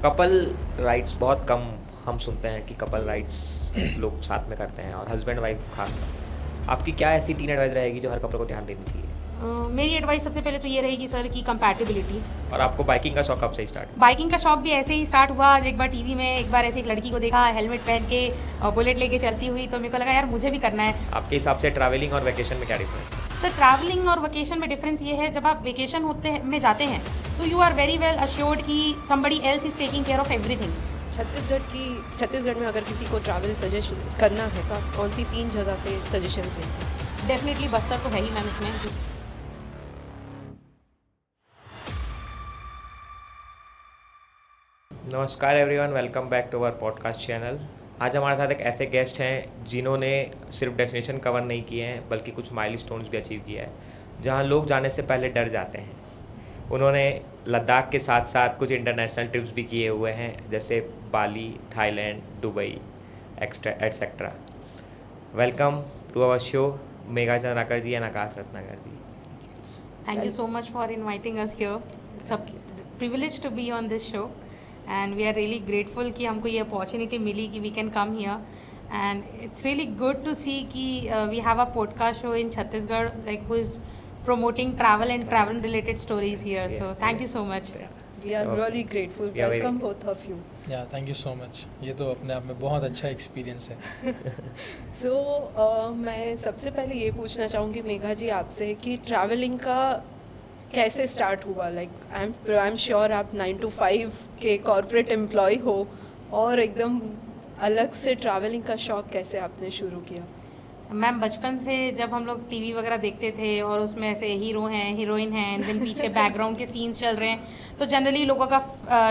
Couple rides बहुत कम हम सुनते हैं कि कपल राइड्स लोग साथ में करते हैं और हस्बैंड वाइफ खास। आपकी क्या ऐसी 3 एडवाइस रहेगी जो हर कपल को ध्यान देनी चाहिए? मेरी एडवाइस सबसे पहले तो ये रहेगी सर कि कंपैटिबिलिटी। और आपको बाइकिंग का शौक कब से स्टार्ट? बाइकिंग का शौक भी ऐसे ही स्टार्ट हुआ। एक बार टीवी में एक बार ऐसे एक लड़की को देखा हेलमेट पहन के बुलेट लेके चलती हुई, तो मेरे को लगा यार मुझे भी करना है। आपके हिसाब से ट्रैवलिंग और वैकेशन में क्या डिफरेंस है? सर ट्रैवलिंग और वेकेशन में डिफरेंस ये है, जब आप वेकेशन में जाते हैं तो you are very well assured कि somebody else is taking care of everything. Chhattisgarh में अगर किसी को ट्रैवल सजेस्ट करना है तो आप कौन सी 3 जगह पे सजेशंस देंगे? डेफिनेटली बस्तर तो है ही मैम इसमें। नमस्कार everyone, welcome back to our podcast channel. आज हमारे साथ एक ऐसे गेस्ट हैं जिन्होंने सिर्फ डेस्टिनेशन कवर नहीं किए हैं बल्कि कुछ माइलस्टोन्स भी अचीव किया है जहां लोग जाने से पहले डर जाते हैं। उन्होंने लद्दाख के साथ साथ कुछ इंटरनेशनल ट्रिप्स भी किए हुए हैं, जैसे Bali, Thailand, Dubai etcetera. Welcome to our show Megha Chandrakar ji and Akash Ratnakar ji. Thank you so much for inviting us here. It's a privilege to be on this show and we are really grateful कि हमको ये opportunity मिली कि we can come here and it's really good to see कि we have a podcast show in Chhattisgarh like who is promoting travel and travel related stories here. So thank you so much. We are really grateful. we are Welcome both of you. या thank you so much. ये तो अपने आप में बहुत अच्छा experience है। So मैं सबसे पहले ये पूछना चाहूँगी मेघा जी आपसे कि ट्रैवलिंग का कैसे स्टार्ट हुआ? लाइक आई एम श्योर आप 9 to 5 के कॉर्पोरेट एम्प्लॉय हो और एकदम अलग से ट्रैवलिंग का शौक कैसे आपने शुरू किया? मैम बचपन से जब हम लोग टीवी वगैरह देखते थे और उसमें ऐसे हीरो हैं हीरोइन हैं एंड देन पीछे बैकग्राउंड के सीन्स चल रहे हैं तो जनरली लोगों का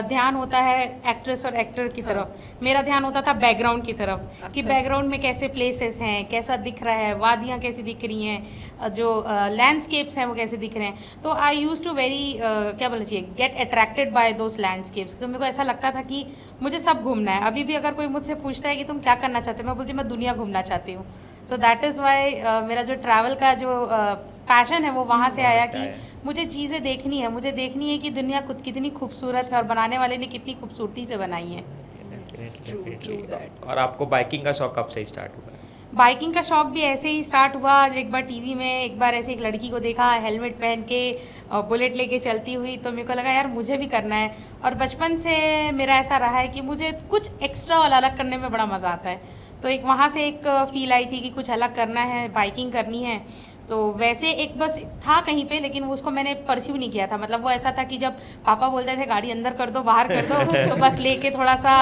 ध्यान होता है एक्ट्रेस और एक्टर की तरफ। मेरा ध्यान होता था बैकग्राउंड की तरफ कि बैकग्राउंड में कैसे प्लेसेस हैं, कैसा दिख रहा है, वादियाँ कैसी दिख रही हैं, जो लैंडस्केप्स हैं वो कैसे दिख रहे हैं। तो आई यूज़ टू वेरी क्या बोलना चाहिए get attracted by those landscapes. तो मेरे को ऐसा लगता था कि मुझे सब घूमना है। अभी भी अगर कोई मुझसे पूछता है कि तुम क्या करना चाहते हो, मैं बोलती हूँ मैं दुनिया घूमना चाहती हूँ। सो दैट इज़ वाई मेरा जो ट्रैवल का जो पैशन है वो वहाँ से आया कि मुझे चीज़ें देखनी है, मुझे देखनी है कि दुनिया खुद कितनी खूबसूरत है और बनाने वाले ने कितनी खूबसूरती से बनाई है। True that. और आपको बाइकिंग का शौक कब से स्टार्ट हुआ? बाइकिंग का शौक भी ऐसे ही स्टार्ट हुआ। एक बार टीवी में एक बार ऐसे एक लड़की को देखा हेलमेट पहन के बुलेट लेके चलती हुई, तो मेरे को लगा यार मुझे भी करना है। और बचपन से मेरा ऐसा रहा है कि मुझे कुछ एक्स्ट्रा और अलग करने में बड़ा मज़ा आता है। तो एक वहाँ से एक फील आई थी कि कुछ अलग करना है, बाइकिंग करनी है। तो वैसे एक बस था कहीं पे, लेकिन उसको मैंने परस्यू नहीं किया था। मतलब वो ऐसा था कि जब पापा बोलते थे गाड़ी अंदर कर दो बाहर कर दो तो बस लेके थोड़ा सा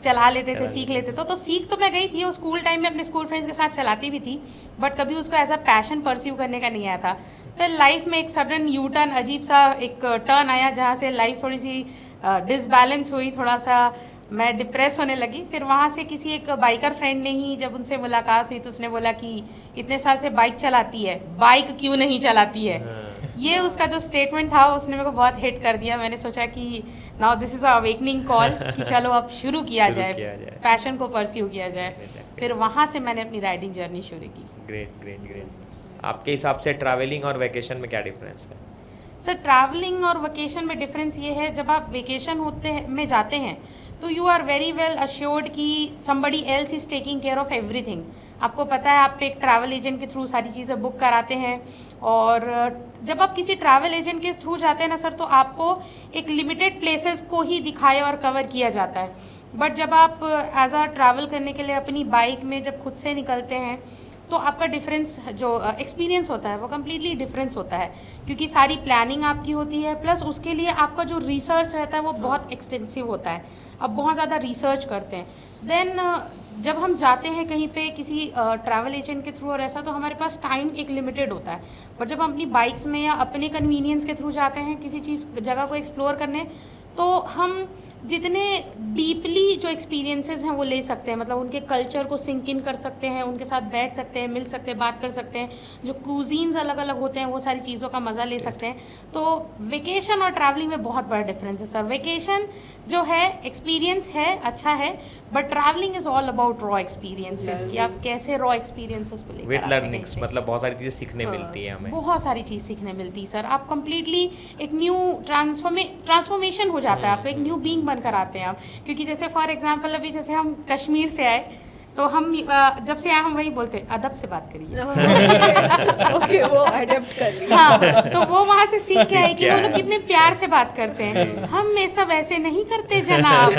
चला लेते थे, सीख लेते थे। तो सीख तो मैं गई थी और स्कूल टाइम में अपने स्कूल फ्रेंड्स के साथ चलाती भी थी, बट कभी उसको एज अ पैशन परस्यू करने का नहीं आया था। फिर लाइफ में एक सडन यू टर्न, अजीब सा एक टर्न आया जहाँ से लाइफ थोड़ी सी डिसबैलेंस हुई, थोड़ा सा मैं डिप्रेस होने लगी। फिर वहाँ से किसी एक बाइकर फ्रेंड ने ही जब उनसे मुलाकात हुई तो उसने बोला कि इतने साल से बाइक चलाती है, बाइक क्यों नहीं चलाती है। ये उसका जो स्टेटमेंट था उसने मेरे को बहुत हिट कर दिया। मैंने सोचा कि now this is a awakening call कि चलो अब शुरू किया जाए, पैशन को परस्यू किया जाए। फिर वहाँ से मैंने अपनी राइडिंग जर्नी शुरू की। Great great great. आपके हिसाब से ट्रैवलिंग और वैकेशन में क्या डिफरेंस है? सर ट्रैवलिंग और वेकेशन में डिफरेंस ये है, जब आप वेकेशन में जाते हैं तो you are very well assured कि somebody else is taking care of everything. आपको पता है आप एक ट्रैवल एजेंट के थ्रू सारी चीज़ें बुक कराते हैं, और जब आप किसी ट्रैवल एजेंट के थ्रू जाते हैं ना सर, तो आपको एक लिमिटेड प्लेसेस को ही दिखाया और कवर किया जाता है। बट जब आप एज अ ट्रैवल करने के लिए अपनी बाइक में जब खुद से निकलते हैं तो आपका डिफरेंस जो एक्सपीरियंस होता है वो कम्प्लीटली डिफरेंस होता है, क्योंकि सारी प्लानिंग आपकी होती है, प्लस उसके लिए आपका जो रिसर्च रहता है वो बहुत एक्सटेंसिव होता है। आप बहुत ज़्यादा रिसर्च करते हैं। देन जब हम जाते हैं कहीं पे किसी ट्रैवल एजेंट के थ्रू और ऐसा, तो हमारे पास टाइम एक लिमिटेड होता है। पर जब हम अपनी बाइक्स में या अपने कन्वीनियंस के थ्रू जाते हैं किसी जगह को एक्सप्लोर करने, तो हम जितने डीपली जो एक्सपीरियंसेस हैं वो ले सकते हैं। मतलब उनके कल्चर को सिंक इन कर सकते हैं, उनके साथ बैठ सकते हैं, मिल सकते हैं, बात कर सकते हैं। जो कुजीन्स अलग अलग होते हैं वो सारी चीज़ों का मज़ा ले सकते हैं। तो वेकेशन और ट्रैवलिंग में बहुत बड़ा डिफरेंस है सर। वेकेशन जो है एक्सपीरियंस है, अच्छा है, but travelling is all about raw experiences कि आप कैसे रॉ एक्सपीरियंसेस को लेकर विद आते हैं लर्निंग्स, कैसे। मतलब बहुत सारी चीज़ें सीखने हाँ। मिलती है हमें। बहुत सारी चीज़ सीखने मिलती है सर। आप कम्प्लीटली एक न्यू ट्रांसफॉर्मेशन हो जाता है आपका, एक न्यू बीइंग बनकर आते हैं आप। क्योंकि जैसे फॉर एग्जांपल अभी जैसे हम कश्मीर से आए तो हम जब से आए हम वही बोलते हैं अदब से बात करिए। ओके वो अडेप्ट कर लिया। हाँ, तो वो वहाँ से सीख के आए कि क्या वो लोग है? कितने प्यार से बात करते हैं। हम ये सब ऐसे नहीं करते जनाब।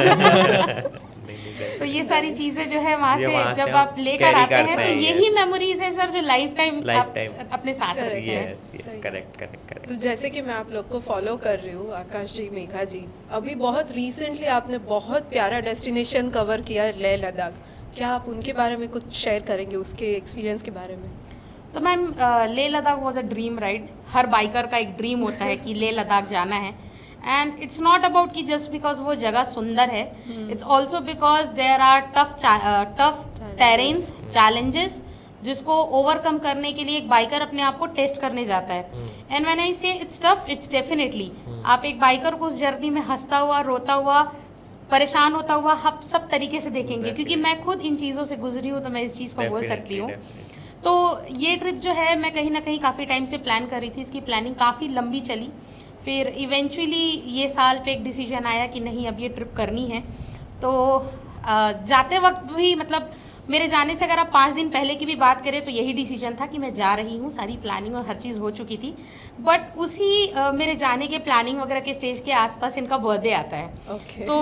तो ये सारी चीज़ें जो है वहाँ ये से वहाँ से जब हम आप लेकर carry आते हैं करते तो हैं, यही yes. मेमोरीज है सर जो लाइफ टाइम Lifetime. अपने साथ Correct. रखते हैं। यस यस, सही। करेक्ट करेक्ट तो करेक्ट। जैसे कि मैं आप लोग को फॉलो कर रही हूँ, आकाश जी, मेघा जी, अभी बहुत रिसेंटली आपने बहुत प्यारा डेस्टिनेशन कवर किया है, लेह लद्दाख। क्या आप उनके बारे में कुछ शेयर करेंगे, उसके एक्सपीरियंस के बारे में? तो ma'am Leh Ladakh was a dream ride. Her biker का एक ड्रीम होता है कि लेह लद्दाख जाना है। एंड इट्स नॉट अबाउट कि जस्ट बिकॉज वो जगह सुंदर है, it's also because there are tough terrains, challenges जिसको ओवरकम करने के लिए एक बाइकर अपने आप को टेस्ट करने जाता है। एंड व्हेन आई से इट्स टफ, इट्स डेफिनेटली आप एक बाइकर को उस जर्नी में हंसता हुआ, रोता हुआ, परेशान होता हुआ आप सब तरीके से देखेंगे। क्योंकि मैं खुद इन चीज़ों से गुजरी हूँ तो मैं इस चीज़ को बोल सकती हूँ। तो ये ट्रिप जो है मैं कहीं ना कहीं काफ़ी टाइम से प्लान कर रही थी, इसकी प्लानिंग काफ़ी लंबी चली। फिर इवेंचुअली ये साल पे एक डिसीजन आया कि नहीं अब ये ट्रिप करनी है। तो जाते वक्त भी मतलब मेरे जाने से अगर आप 5 दिन पहले की भी बात करें तो यही डिसीजन था कि मैं जा रही हूँ, सारी प्लानिंग और हर चीज़ हो चुकी थी। बट उसी मेरे जाने के प्लानिंग वगैरह के स्टेज के आसपास इनका बर्थडे आता है। ओके। तो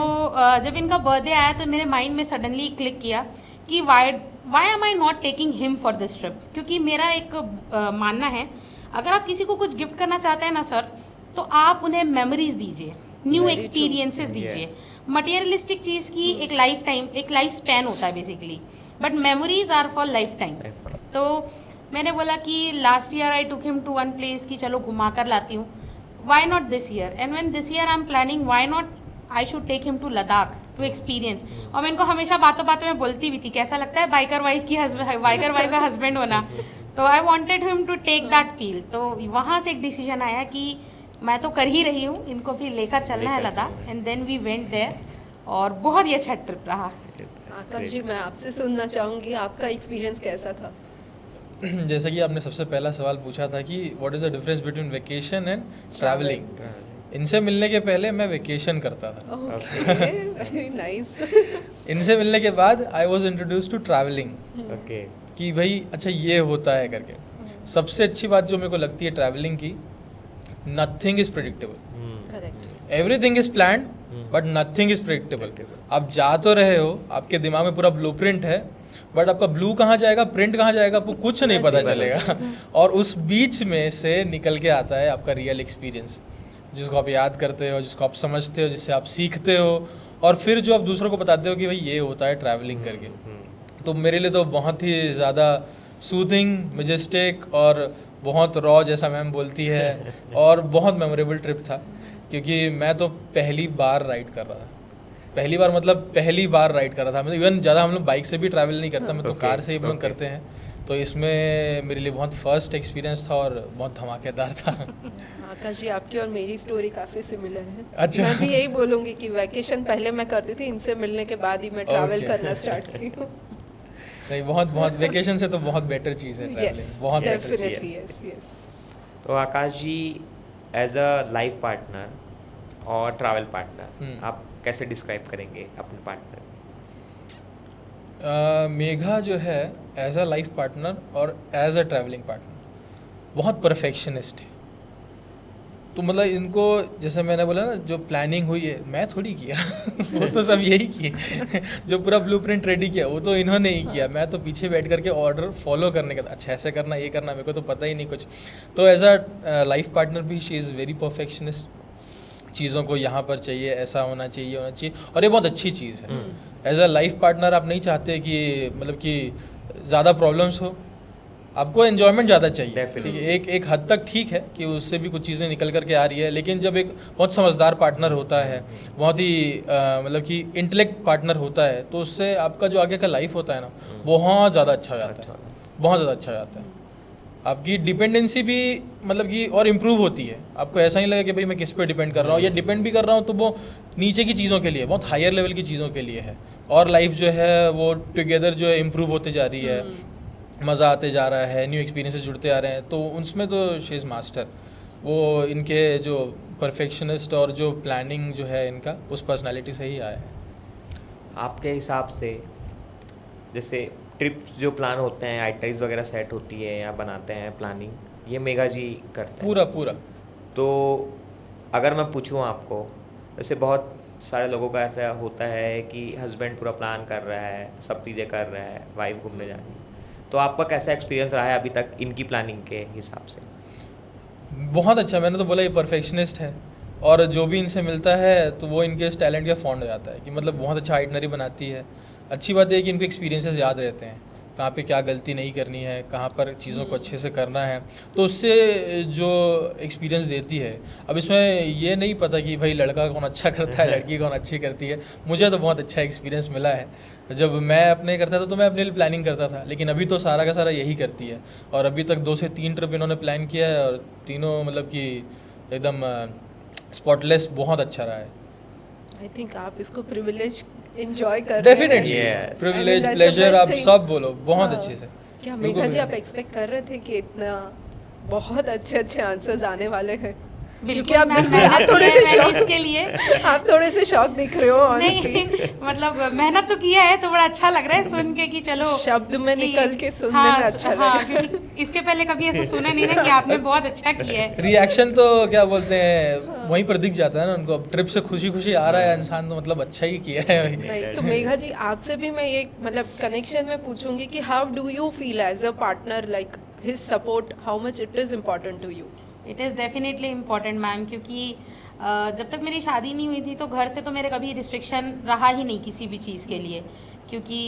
जब इनका बर्थडे आया तो मेरे माइंड में सडनली क्लिक किया कि why am I not taking him for this trip. क्योंकि मेरा एक मानना है अगर आप किसी को कुछ गिफ्ट करना चाहते हैं ना सर, तो आप उन्हें मेमोरीज दीजिए, न्यू Very एक्सपीरियंसेस true. दीजिए। मटेरियलिस्टिक चीज़ की एक लाइफ टाइम, एक लाइफ स्पैन होता है basically, but memories are for life time. तो मैंने बोला कि last year I took him to one place कि चलो घुमा कर लाती हूँ, why not this year. And when this year I am planning why not I should take him to Ladakh to experience. और मैं इनको हमेशा बातों बातों में बोलती भी थी कैसा लगता है बाइकर वाइफ का हस्बैंड होना। तो I wanted him to take that feel. तो वहाँ से एक डिसीजन आया कि मैं तो कर ही रही हूँ, इनको भी लेकर चलना है Ladakh. And then we went there और बहुत ही अच्छा ट्रिप रहा। आकाश जी, मैं आपसे सुनना चाहूँगी आपका एक्सपीरियंस कैसा था? जैसा कि आपने सबसे पहला सवाल पूछा था कि what is the difference between vacation and travelling. इनसे मिलने के पहले मैं वेकेशन करता था। Okay, very nice. इनसे मिलने के बाद I was introduce to travelling okay. कि भाई अच्छा ये होता है करके। सबसे अच्छी बात जो मेरे को लगती है ट्रैवलिंग की, nothing is predictable. Correct. Everything is planned but nothing is predictable. आप जा तो रहे हो, आपके दिमाग में पूरा ब्लूप्रिंट है, बट आपका ब्लू कहाँ जाएगा, प्रिंट कहाँ जाएगा, आपको कुछ नहीं पता चलेगा। और उस बीच में से निकल के आता है आपका रियल एक्सपीरियंस, जिसको आप याद करते हो, जिसको आप समझते हो, जिससे आप सीखते हो, और फिर जो आप दूसरों को बताते हो कि भाई ये होता है ट्रैवलिंग करके। तो मेरे लिए तो बहुत ही ज़्यादा सूथिंग, मजेस्टिक और बहुत रॉ जैसा मैम बोलती है, और बहुत मेमोरेबल ट्रिप था। क्योंकि मैं तो पहली बार राइड कर रहा था। पहली बार मतलब पहली बार राइड कर रहा था। मतलब इवन ज़्यादा हम लोग बाइक से भी ट्रैवल नहीं करता, मैं तो कार से ही हम लोग करते हैं। तो इसमें मेरे लिए बहुत फर्स्ट एक्सपीरियंस था और बहुत धमाकेदार था। आकाश जी, आपकी और मेरी स्टोरी काफ़ी सिमिलर है। अच्छा। मैं भी यही बोलूँगी कि वैकेशन पहले मैं करती थी, इनसे मिलने के बाद ही मैं ट्रैवल Okay. करना स्टार्ट की हूँ। नहीं, बहुत वेकेशन से तो बहुत बेटर चीज़ है ट्रैवलिंग, यस, बहुत बेटर चीज़ है। Definitely, yes yes. तो आकाश जी, एज अ लाइफ पार्टनर और ट्रैवल पार्टनर आप कैसे डिस्क्राइब करेंगे अपने पार्टनर? मेघा जो है एज अ लाइफ पार्टनर और एज अ ट्रैवलिंग पार्टनर बहुत परफेक्शनिस्ट है। तो मतलब इनको, जैसे मैंने बोला ना, जो प्लानिंग हुई है मैं थोड़ी किया वो तो सब यही किए। जो पूरा ब्लूप्रिंट रेडी किया वो तो इन्होंने ही किया। मैं तो पीछे बैठ करके ऑर्डर फॉलो करने का, अच्छा ऐसे करना, ये करना, मेरे को तो पता ही नहीं कुछ। तो एज अ लाइफ पार्टनर भी शी इज़ वेरी परफेक्शनिस्ट। चीज़ों को यहाँ पर चाहिए, ऐसा होना चाहिए, और ये बहुत अच्छी चीज़ है। एज अ लाइफ पार्टनर आप नहीं चाहते कि मतलब कि ज़्यादा प्रॉब्लम्स हो, आपको एन्जॉयमेंट ज़्यादा चाहिए। ठीक है, एक हद तक ठीक है कि उससे भी कुछ चीज़ें निकल करके आ रही है, लेकिन जब एक बहुत समझदार पार्टनर होता है, बहुत ही मतलब कि इंटेलेक्ट पार्टनर होता है, तो उससे आपका जो आगे का लाइफ होता है ना, बहुत ज़्यादा अच्छा हो जाता है, बहुत ज़्यादा अच्छा हो जाता है। आपकी डिपेंडेंसी भी मतलब कि और इम्प्रूव होती है। आपको ऐसा नहीं लगेगा कि भाई मैं किस पे डिपेंड कर रहा हूँ, या डिपेंड भी कर रहा हूँ तो वो नीचे की चीज़ों के लिए, बहुत हायर लेवल की चीज़ों के लिए है। और लाइफ जो है वो टुगेदर जो है इम्प्रूव होते जा रही है, मज़ा आते जा रहा है, न्यू एक्सपीरियंसेस जुड़ते आ रहे हैं, तो उसमें तो शी इज़ मास्टर। वो इनके जो परफेक्शनिस्ट और जो प्लानिंग जो है इनका, उस पर्सनालिटी से ही आया है। आपके हिसाब से जैसे ट्रिप जो प्लान होते हैं, आइटरीज वगैरह सेट होती है या बनाते हैं प्लानिंग, ये मेघा जी करते हैं पूरा तो अगर मैं पूछूं आपको, जैसे बहुत सारे लोगों का ऐसा होता है कि हस्बैंड पूरा प्लान कर रहा है, सब चीज़ें कर रहा है, वाइफ घूमने जा रही है, तो आपका कैसा एक्सपीरियंस रहा है अभी तक इनकी प्लानिंग के हिसाब से? बहुत अच्छा। मैंने तो बोला ये परफेक्शनिस्ट है, और जो भी इनसे मिलता है तो वो इनके इस टैलेंट का फॉन्ड हो जाता है कि मतलब बहुत अच्छा आइटनरी बनाती है। अच्छी बात है कि इनको एक्सपीरियंसेस याद रहते हैं, कहाँ पे क्या गलती नहीं करनी है, कहाँ पर चीज़ों को अच्छे से करना है, तो उससे जो एक्सपीरियंस देती है। अब इसमें ये नहीं पता कि भाई लड़का कौन अच्छा करता है, लड़की कौन अच्छी करती है। मुझे तो बहुत अच्छा एक्सपीरियंस मिला है। जब मैं अपने करता था तो मैं अपने लिए प्लानिंग करता था, लेकिन अभी तो सारा का सारा यही करती है। और अभी तक 2 से 3 ट्रिप इन्होंने प्लान किया है, और तीनों मतलब कि एकदम स्पॉटलेस, बहुत अच्छा रहा है। आई थिंक आप इसको प्रिविलेज एंजॉय कर रहे हैं। Definitely Yes. Privilege, that's the pleasure, best आप thing. सब बोलो, बहुत हाँ। अच्छे से। क्या बिल्कुल मेघा जी आप बिल्कुल। एक्सपेक्ट कर रहे थे कि इतना बहुत अच्छे अच्छे आंसर्स आने वाले हैं? क्योंकि बिल्कुल आप मैम, मेहनत आप थोड़े की से है मैंने शॉक इसके लिए। आप थोड़े से शॉक दिख रहे हो honestly। नहीं मतलब मेहनत तो किया है, तो बड़ा अच्छा लग रहा है सुन के कि चलो शब्द में कि- निकल के सुनने हाँ, में अच्छा हाँ, लगा। क्योंकि इसके पहले कभी ऐसा सुना नहीं ना कि आपने बहुत अच्छा किया है। रिएक्शन तो क्या बोलते हैं वहीं पर दिख जाता है ना उनको। अब ट्रिप से खुशी खुशी आ रहा है इंसान, तो मतलब अच्छा ही किया है भाई। नहीं तो मेघा जी आपसे भी मैं ये मतलब कनेक्शन में पूछूंगी कि how do you feel as a partner, like his support, how much it is important to you? It is definitely important ma'am, क्योंकि जब तक मेरी शादी नहीं हुई थी तो घर से तो मेरे कभी रिस्ट्रिक्शन रहा ही नहीं किसी भी चीज़ के लिए, क्योंकि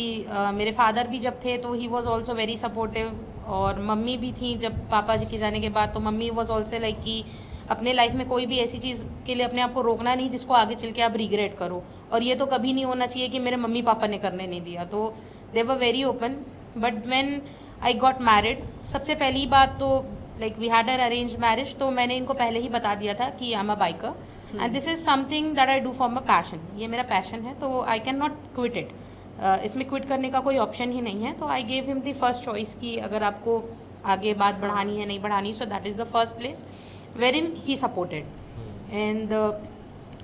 मेरे फादर भी जब थे तो he was also very supportive, और मम्मी भी थी जब पापा जी के जाने के बाद, तो मम्मी वॉज ऑल्सो लाइक कि अपने लाइफ में कोई भी ऐसी चीज़ के लिए अपने आप को रोकना नहीं जिसको आगे चल के आप रिग्रेट करो, और ये तो कभी नहीं होना चाहिए कि मेरे मम्मी पापा ने करने नहीं दिया। तो they were very open. But when I got married, सबसे पहली बात तो like we had an arrange marriage, तो मैंने इनको पहले ही बता दिया था कि I am a biker and this is something that I do for my passion. ये मेरा पैशन है, तो I can not quit it. इसमें क्विट करने का कोई ऑप्शन ही नहीं है। तो I gave him the first choice कि अगर आपको आगे बात बढ़ानी है, नहीं बढ़ानी, so that is the first place where in he supported. And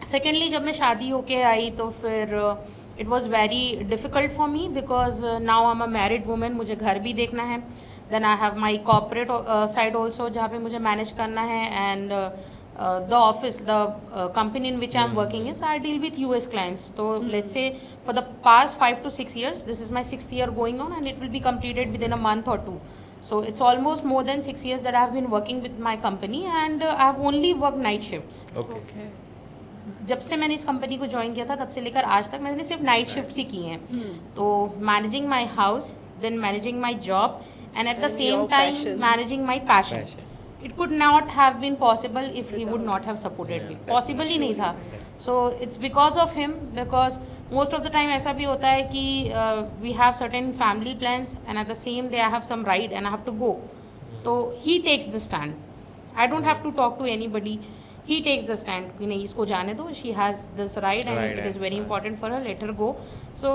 secondly जब मैं शादी होके आई तो फिर it was very difficult for me, because now I am a married woman, मुझे घर भी देखना है। Then I have my corporate side also, जहाँ पे मुझे मैनेज करना है, and the office, the company in which I'm working is, I deal with US clients. So let's say for the past 5 to 6 years, this is my 6th year going on, and it will be completed within a month or 2. So it's almost more than 6 years that I've been working with my company, and I've only worked night shifts. Okay. जब से मैंने इस company को join किया था तब से लेकर आज तक मैंने सिर्फ नाइट शिफ्ट्स ही की हैं। तो managing my house, then managing my job, and at the And same your time passion. Managing my passion. It could not have been possible if he would not have supported me. Possible ही नहीं था. So it's because of him, because most of the time ऐसा भी होता है कि we have certain family plans and at the same day I have some ride and I have to go. तो he takes the stand. I don't have to talk to anybody. He takes the stand कि नहीं इसको जाने दो. She has this ride and it is very important for her. Let her go. So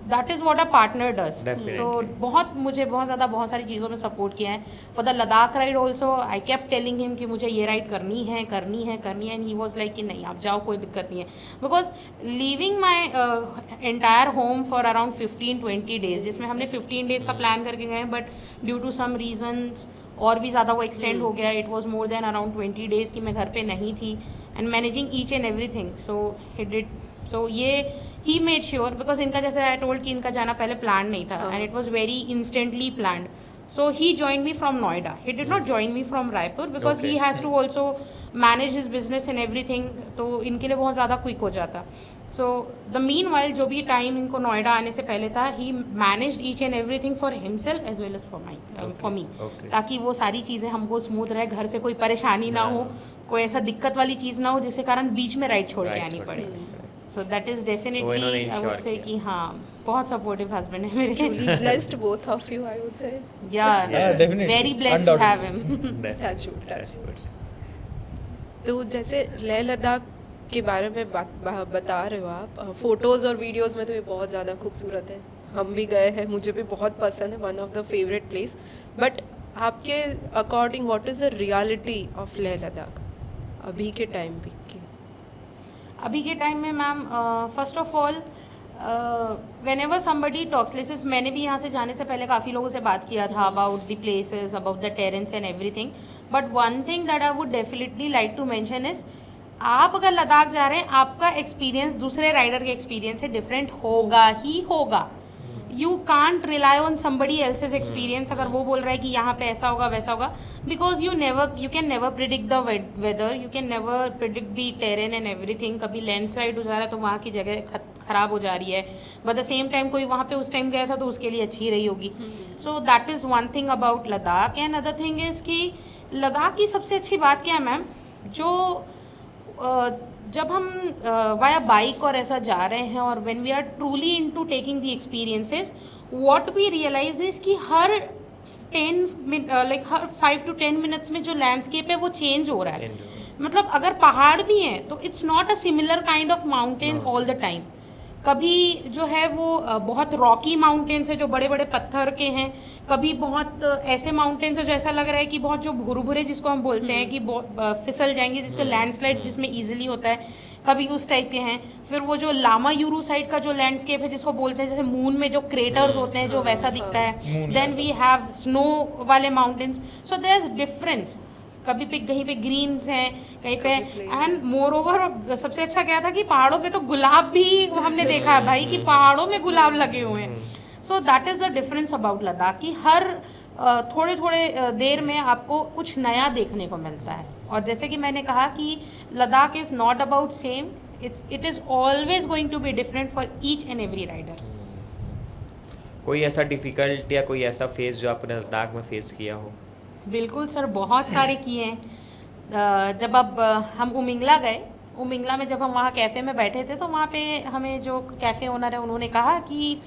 that is what a partner does. तो बहुत मुझे बहुत ज़्यादा बहुत सारी चीज़ों में सपोर्ट किया है। For the Ladakh ride also I kept telling him कि मुझे ये राइड करनी है एंड ही वॉज लाइक कि नहीं आप जाओ, कोई दिक्कत नहीं है। Because leaving my entire home for around 15-20 days, जिसमें हमने 15 डेज़ का प्लान करके गए, but due to some reasons और भी ज़्यादा वो एक्सटेंड हो गया। It was more than around 20 days कि मैं घर पे नहीं थी, and managing each and everything. So he did, so ये ही मेड श्योर, बिकॉज इनका जैसे आई टोल्ड कि इनका जाना पहले प्लान नहीं था, and it was very instantly planned. So he joined me from Noida. He did not join me from Raipur because he has to also manage his business and everything. तो इनके लिए बहुत ज़्यादा क्विक हो जाता। So the meanwhile जो भी time इनको नोएडा आने से पहले था, he managed each and everything for himself as well as for me, ताकि वो सारी चीज़ें हमको स्मूथ रहे, घर से कोई परेशानी ना हो, कोई ऐसा दिक्कत वाली चीज़ ना हो जिसके कारण बीच में राइड छोड़ के आनी पड़े। सो दैट इज़ वो डेफिनेटली इन्होंने आई वुड ensure से किया। कि हाँ बहुत सपोर्टिव हस्बैंड है मेरे Truly blessed both of you, I would say. या Yeah, definitely. Very blessed to have Undoubtedly. Him Touch wood, touch That's good. तो जैसे लेह लद्दाख के बारे में बता रहे हो आप, फोटोज़ और वीडियोस में तो ये बहुत ज़्यादा खूबसूरत है, हम भी गए हैं, मुझे भी बहुत पसंद है, one of the favourite place. But आपके according what is the reality of Leh Ladakh अभी के टाइम पे की? अभी के टाइम में ma'am first of all whenever somebody talks लेसिस, मैंने भी यहाँ से जाने से पहले काफ़ी लोगों से बात किया था about the places, about the terrains and everything, but one thing that I would definitely like to mention is, आप अगर लद्दाख जा रहे हैं आपका एक्सपीरियंस दूसरे राइडर के एक्सपीरियंस से डिफरेंट होगा ही होगा। You can't rely on somebody else's experience, अगर वो बोल रहा है कि यहाँ पे ऐसा होगा वैसा होगा, because you can never predict the weather, you can never predict the terrain and everything. कभी लैंडस्लाइड हो जा रहा है तो वहाँ की जगह ख़राब हो जा रही है, बट द सेम टाइम कोई वहाँ पे उस टाइम गया था तो उसके लिए अच्छी रही होगी। सो that is one thing about Ladakh. And other thing is कि लद्दाख की सबसे अच्छी बात क्या है मैम, जो जब हम वाया बाइक और ऐसा जा रहे हैं और when we are truly into taking the experiences, what we realise is कि हर 5 to 10 मिनट्स में जो लैंडस्केप है वो चेंज हो रहा है। मतलब अगर पहाड़ भी हैं तो it's not a similar kind of mountain all the time. कभी जो है वो बहुत रॉकी माउंटेन्स है जो बड़े बड़े पत्थर के हैं, कभी बहुत ऐसे माउंटेन्स है जो ऐसा लग रहा है कि बहुत जो भुरभुरे जिसको हम बोलते हैं कि फिसल जाएंगे, जिसको लैंडस्लाइड जिसमें ईजिली होता है, कभी उस टाइप के हैं। फिर वो जो लामा यूरू साइड का जो लैंडस्केप है जिसको बोलते हैं जैसे मून में जो क्रेटर्स होते हैं जो वैसा दिखता है। देन वी हैव स्नो वाले mountains, so there is difference. कभी पे कहीं पे ग्रीन्स हैं, कहीं पे, एंड मोर ओवर सबसे अच्छा क्या था कि पहाड़ों पे तो गुलाब भी हमने देखा है भाई कि पहाड़ों में गुलाब लगे हुए हैं। सो that is the difference about Ladakh कि हर थोड़े थोड़े देर में आपको कुछ नया देखने को मिलता है। और जैसे कि मैंने कहा कि Ladakh is not about same, it is always going to be different for each and every rider. कोई ऐसा डिफ़िकल्ट या कोई ऐसा फेस जो आपने लद्दाख में फेस किया हो? बिल्कुल सर, बहुत सारे किए हैं। जब अब हम उमिंगला गए, उमिंगला में जब हम वहाँ कैफ़े में बैठे थे तो वहाँ पे हमें जो कैफ़े ओनर है उन्होंने कहा कि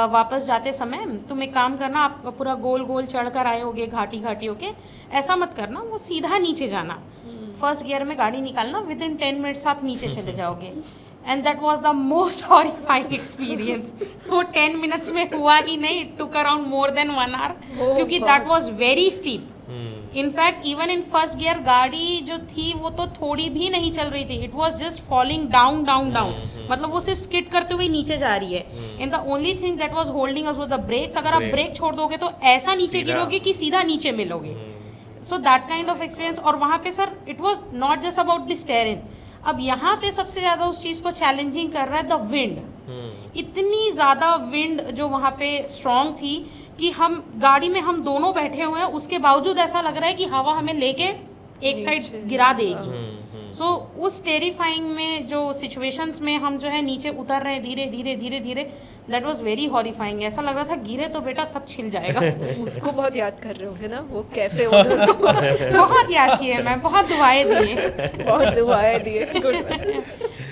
वापस जाते समय तुम एक काम करना, आप पूरा गोल गोल चढ़ कर आए होगे घाटी घाटी होके, ऐसा मत करना, वो सीधा नीचे जाना, फर्स्ट गियर में गाड़ी निकालना, विद इन 10 मिनट्स आप नीचे चले जाओगे। And that was the most horrifying experience. वो 10 मिनट्स में हुआ ही नहीं, it took around more than 1 hour, क्योंकि that was very steep. In fact even in first gear गाड़ी जो थी वो तो थोड़ी भी नहीं चल रही थी, it was just falling down down down, मतलब वो सिर्फ स्किड करते हुए नीचे जा रही है। And the only thing that was holding us was the brakes. अगर आप ब्रेक छोड़ दोगे तो ऐसा नीचे गिरोगे कि सीधा नीचे मिलोगे। So that kind of experience. और वहाँ पे sir it was not just about this terrain, अब यहाँ पे सबसे ज़्यादा उस चीज़ को चैलेंजिंग कर रहा है द विंड। इतनी ज़्यादा विंड जो वहाँ पे स्ट्रॉन्ग थी कि हम गाड़ी में हम दोनों बैठे हुए हैं, उसके बावजूद ऐसा लग रहा है कि हवा हमें लेके एक साइड गिरा देगी। सो उस टेरिफाइंग में जो सिचुएशंस में हम जो है नीचे उतर रहे हैं धीरे धीरे धीरे धीरे, दैट वाज वेरी हॉरिफाइंग। ऐसा लग रहा था गिरे तो बेटा सब छिल जाएगा। उसको बहुत याद कर रहे होंगे ना वो कैफे ओनर को? बहुत याद किए मैं, बहुत दुआएं दिए, बहुत दुआएं दिए, गुड,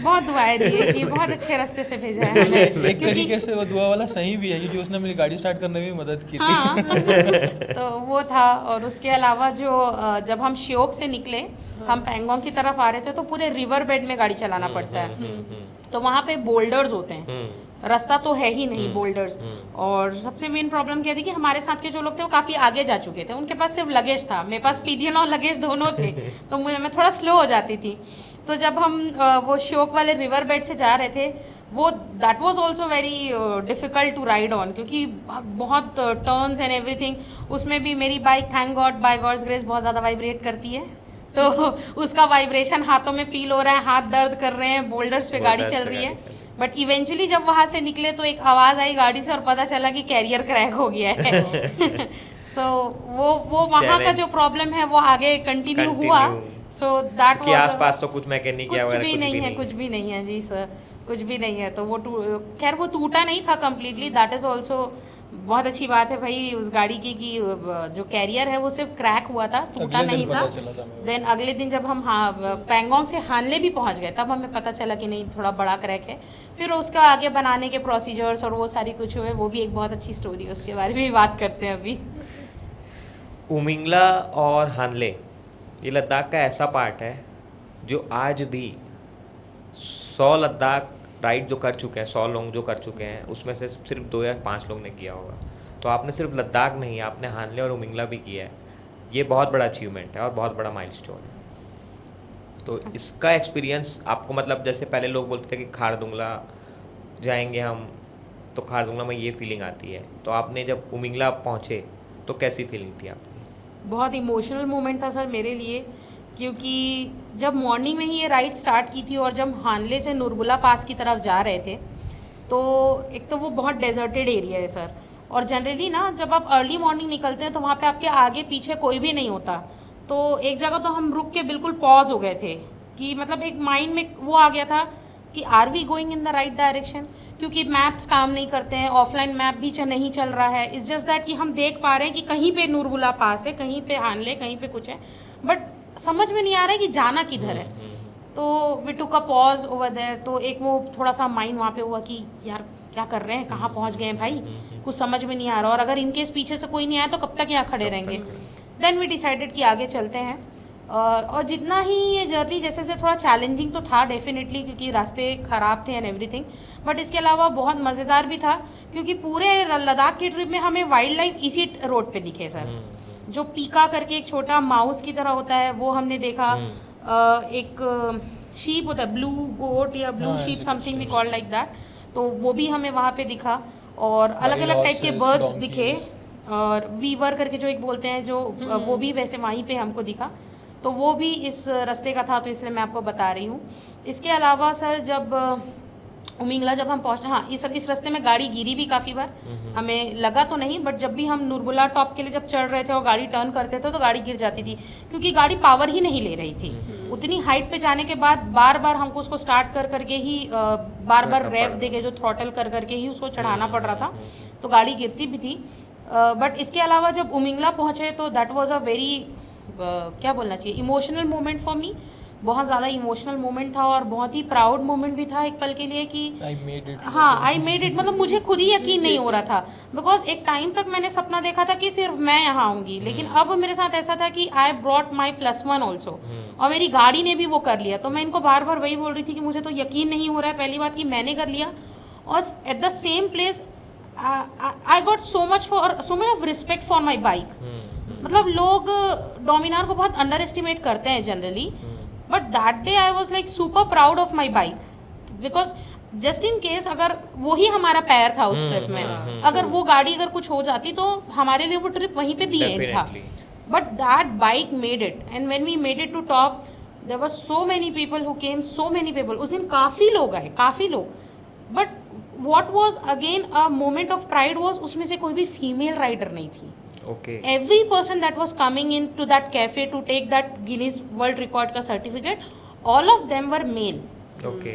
बहुत दुआएं दिए कि बहुत अच्छे रास्ते से भेजा है हमें। एक तरीके से वो दुआ वाला सही भी है क्योंकि उसने मेरी गाड़ी स्टार्ट करने में भी मदद की थी। हाँ तो वो था। और उसके अलावा जो जब हम श्योक से निकले, हम पैंगोंग की तरफ आ रहे थे तो पूरे रिवर बेड में गाड़ी चलाना पड़ता है, तो वहाँ पे बोल्डर्स होते हैं, रास्ता तो है ही नहीं, बोल्डर्स। और सबसे मेन प्रॉब्लम क्या थी कि हमारे साथ के जो लोग थे वो काफ़ी आगे जा चुके थे, उनके पास सिर्फ लगेज था, मेरे पास पीडियन और लगेज दोनों थे, तो मैं थोड़ा स्लो हो जाती थी। तो जब हम वो श्योक वाले रिवर बेड से जा रहे थे, वो that was also very difficult to ride on, क्योंकि बहुत टर्न्स एंड एवरीथिंग। उसमें भी मेरी bike thank God by God's grace बहुत ज़्यादा वाइब्रेट करती है, तो उसका वाइब्रेशन हाथों में फील हो रहा है, हाथ दर्द कर रहे हैं, बोल्डर्स पे गाड़ी चल रही है। बट इवेंचुअली जब वहाँ से निकले तो एक आवाज़ आई गाड़ी से और पता चला कि कैरियर क्रैक हो गया है। सो वो वहाँ का जो प्रॉब्लम है वो आगे कंटिन्यू हुआ। सो दैट कि आसपास तो कुछ मैकेनिक या कुछ वगैरह भी नहीं है, कुछ भी नहीं है जी सर। कुछ भी नहीं है। तो वो खैर वो टूटा नहीं था कम्प्लीटली, दैट इज़ ऑल्सो बहुत अच्छी बात है भाई उस गाड़ी की कि जो कैरियर है वो सिर्फ क्रैक हुआ था, टूटा अगले दिन नहीं था। पता चला था मेरे को। देन अगले दिन जब हम पैंगोंग से हानले भी पहुंच गए तब हमें पता चला कि नहीं थोड़ा बड़ा क्रैक है। फिर उसका आगे बनाने के प्रोसीजर्स और वो सारी कुछ हुए, वो भी एक बहुत अच्छी स्टोरी है, उसके बारे में भी बात करते हैं अभी। उमिंगला और हानले ये लद्दाख का ऐसा पार्ट है जो आज भी 100 लद्दाख राइड जो कर चुके हैं, 100 लोग जो कर चुके हैं, उसमें से सिर्फ 2 या 5 लोग ने किया होगा। तो आपने सिर्फ लद्दाख नहीं, आपने हानले और उमिंगला भी किया है। ये बहुत बड़ा अचीवमेंट है और बहुत बड़ा माइलस्टोन है। तो इसका एक्सपीरियंस आपको, मतलब जैसे पहले लोग बोलते थे कि खारदुंगला जाएंगे हम, तो खारदुंगला में ये फीलिंग आती है, तो आपने जब उमिंगला पहुँचे तो कैसी फीलिंग थी आपकी? बहुत इमोशनल मोमेंट था सर मेरे लिए, क्योंकि जब मॉर्निंग में ही ये राइड स्टार्ट की थी और जब हानले से नुरबुला पास की तरफ जा रहे थे, तो एक तो वो बहुत डेजर्टेड एरिया है सर, और जनरली ना जब आप अर्ली मॉर्निंग निकलते हैं तो वहाँ पे आपके आगे पीछे कोई भी नहीं होता। तो एक जगह तो हम रुक के बिल्कुल पॉज हो गए थे कि मतलब एक माइंड में वो आ गया था कि are we going in the right direction, क्योंकि मैप्स काम नहीं करते हैं, ऑफलाइन मैप भी नहीं चल रहा है। इट्स जस्ट दैट कि हम देख पा रहे हैं कि कहीं पे नुरबुला पास है, कहीं पे हानले, कहीं पे कुछ है, बट समझ में नहीं आ रहा है कि जाना किधर है। तो we took a pause over there, तो एक वो थोड़ा सा माइंड वहाँ पे हुआ कि यार क्या कर रहे हैं, कहाँ पहुँच गए हैं भाई, कुछ समझ में नहीं आ रहा, और अगर इनकेस पीछे से कोई नहीं आया तो कब तक यहाँ खड़े रहेंगे। देन वी डिसाइडेड कि आगे चलते हैं। और जितना ही ये जर्नी जैसे से थोड़ा चैलेंजिंग तो था डेफिनेटली, क्योंकि रास्ते ख़राब थे एंड एवरीथिंग, बट इसके अलावा बहुत मज़ेदार भी था, क्योंकि पूरे लद्दाख की ट्रिप में हमें वाइल्ड लाइफ इसी रोड पे दिखे सर। जो पीका करके एक छोटा माउस की तरह होता है वो हमने देखा, एक शीप होता है, ब्लू गोट या blue sheep something we call like that, तो वो भी हमें वहाँ पे दिखा, और अलग अलग टाइप के बर्ड्स दिखे, और वीवर करके जो एक बोलते हैं जो वो भी वैसे वहीं पे हमको दिखा। तो वो भी इस रास्ते का था, तो इसलिए मैं आपको बता रही हूँ। इसके अलावा सर जब उमिंगला जब हम पहुँचे, हाँ इस रास्ते में गाड़ी गिरी भी काफ़ी बार, हमें लगा तो नहीं, बट जब भी हम नुरबुला टॉप के लिए जब चढ़ रहे थे और गाड़ी टर्न करते थे तो गाड़ी गिर जाती थी, क्योंकि गाड़ी पावर ही नहीं ले रही थी। उतनी हाइट पे जाने के बाद बार बार हमको उसको स्टार्ट कर करके ही बार बार रेव देके जो थ्रॉटल कर करके ही उसको चढ़ाना पड़ रहा था, तो गाड़ी गिरती भी थी। बट इसके अलावा जब उमिंगला पहुँचे तो दैट वॉज अ वेरी क्या बोलना चाहिए, इमोशनल मोमेंट फॉर मी। बहुत ज़्यादा इमोशनल मोमेंट था और बहुत ही प्राउड मोमेंट भी था एक पल के लिए कि आई मेड इट। हाँ आई मेड इट, मतलब मुझे खुद ही यकीन नहीं हो रहा था, बिकॉज एक टाइम तक मैंने सपना देखा था कि सिर्फ मैं यहाँ आऊँगी, लेकिन अब मेरे साथ ऐसा था कि आई ब्रॉट माई +1 ऑल्सो, और मेरी गाड़ी ने भी वो कर लिया। तो मैं इनको बार बार वही बोल रही थी कि मुझे तो यकीन नहीं हो रहा है, पहली बात कि मैंने कर लिया, और at the same place I got so much of respect for my bike. मतलब लोग डोमिनार को बहुत अंडर एस्टिमेट करते हैं generally, but that day I was like super proud of my bike, because just in case अगर वो ही हमारा पैर था उस ट्रिप में, अगर वो गाड़ी अगर कुछ हो जाती तो हमारे लिए वो ट्रिप वहीं पे दी एंड था, but that bike made it. And when we made it to top there were so many people who came, so many people, उस दिन काफ़ी लोग आए, काफ़ी लोग, but what was again a moment of pride was उसमें से कोई भी फीमेल राइडर नहीं थी। Okay. Every person that was coming into that cafe to take that Guinness World Record का certificate, all of them were male. Okay.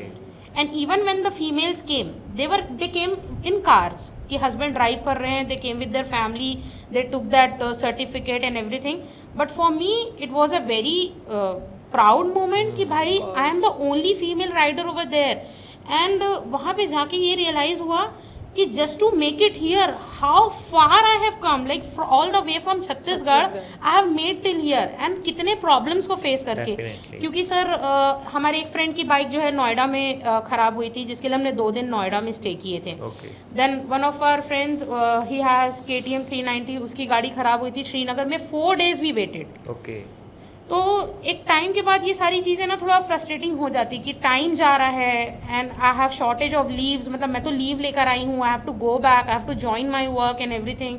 And even when the females came, they came in cars कि husband drive कर रहे हैं, they came with their family, they took that certificate and everything. But for me it was a very proud moment कि भाई I am the only female rider over there. And वहाँ पे जाके ये realize हुआ कि just to make it here how far I have come, like all the way from Chhattisgarh I have made till here, and कितने problems को face करके। क्योंकि सर हमारे एक फ्रेंड की बाइक जो है नोएडा में ख़राब हुई थी, जिसके लिए हमने 2 दिन नोएडा में स्टे किए थे। Then one of our friends ही हैज़ KTM 390, उसकी गाड़ी ख़राब हुई थी श्रीनगर में, 4 days भी वेटेड। तो एक टाइम के बाद ये सारी चीज़ें ना थोड़ा फ्रस्ट्रेटिंग हो जाती कि टाइम जा रहा है and I have shortage of leaves, मतलब मैं तो लीव लेकर आई हूँ, I have to go back, I have to join my work and everything,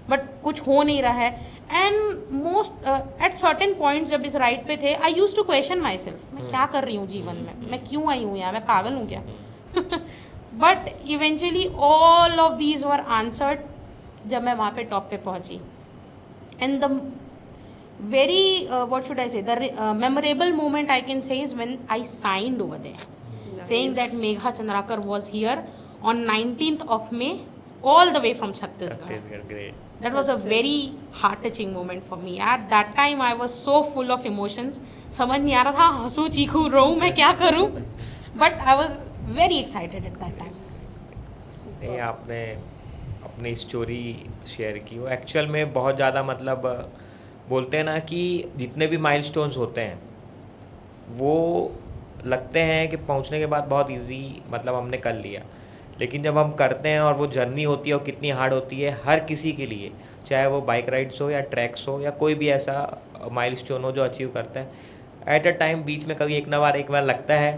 but कुछ हो नहीं रहा है। And most at certain points जब इस राइड पे थे I use to question myself, मैं क्या कर रही हूँ जीवन में, मैं क्यों आई हूँ यहाँ, मैं पागल हूँ क्या? But eventually all of these were answered जब मैं वहाँ पे टॉप पे पहुँची। And the very what should I say, the memorable moment I can say is when I signed over there. saying that Megha Chandrakar was here on 19th of May, all the way from Chhattisgarh. Chhattisgarh, great. That was a very heart-touching moment for me. At that time, I was so full of emotions. समझ नहीं आ रहा था हंसूं चीखूं रोऊं मैं क्या करूं. But I was very excited at that time. नहीं, आपने अपनी स्टोरी शेयर की वो एक्चुअल में बहुत ज़्यादा मतलब बोलते हैं ना कि जितने भी माइलस्टोन्स होते हैं वो लगते हैं कि पहुंचने के बाद बहुत इजी मतलब हमने कर लिया, लेकिन जब हम करते हैं और वो जर्नी होती है और कितनी हार्ड होती है हर किसी के लिए, चाहे वो बाइक राइड्स हो या ट्रैक्स हो या कोई भी ऐसा माइलस्टोन हो जो अचीव करता है एट अ टाइम बीच में कभी एक बार लगता है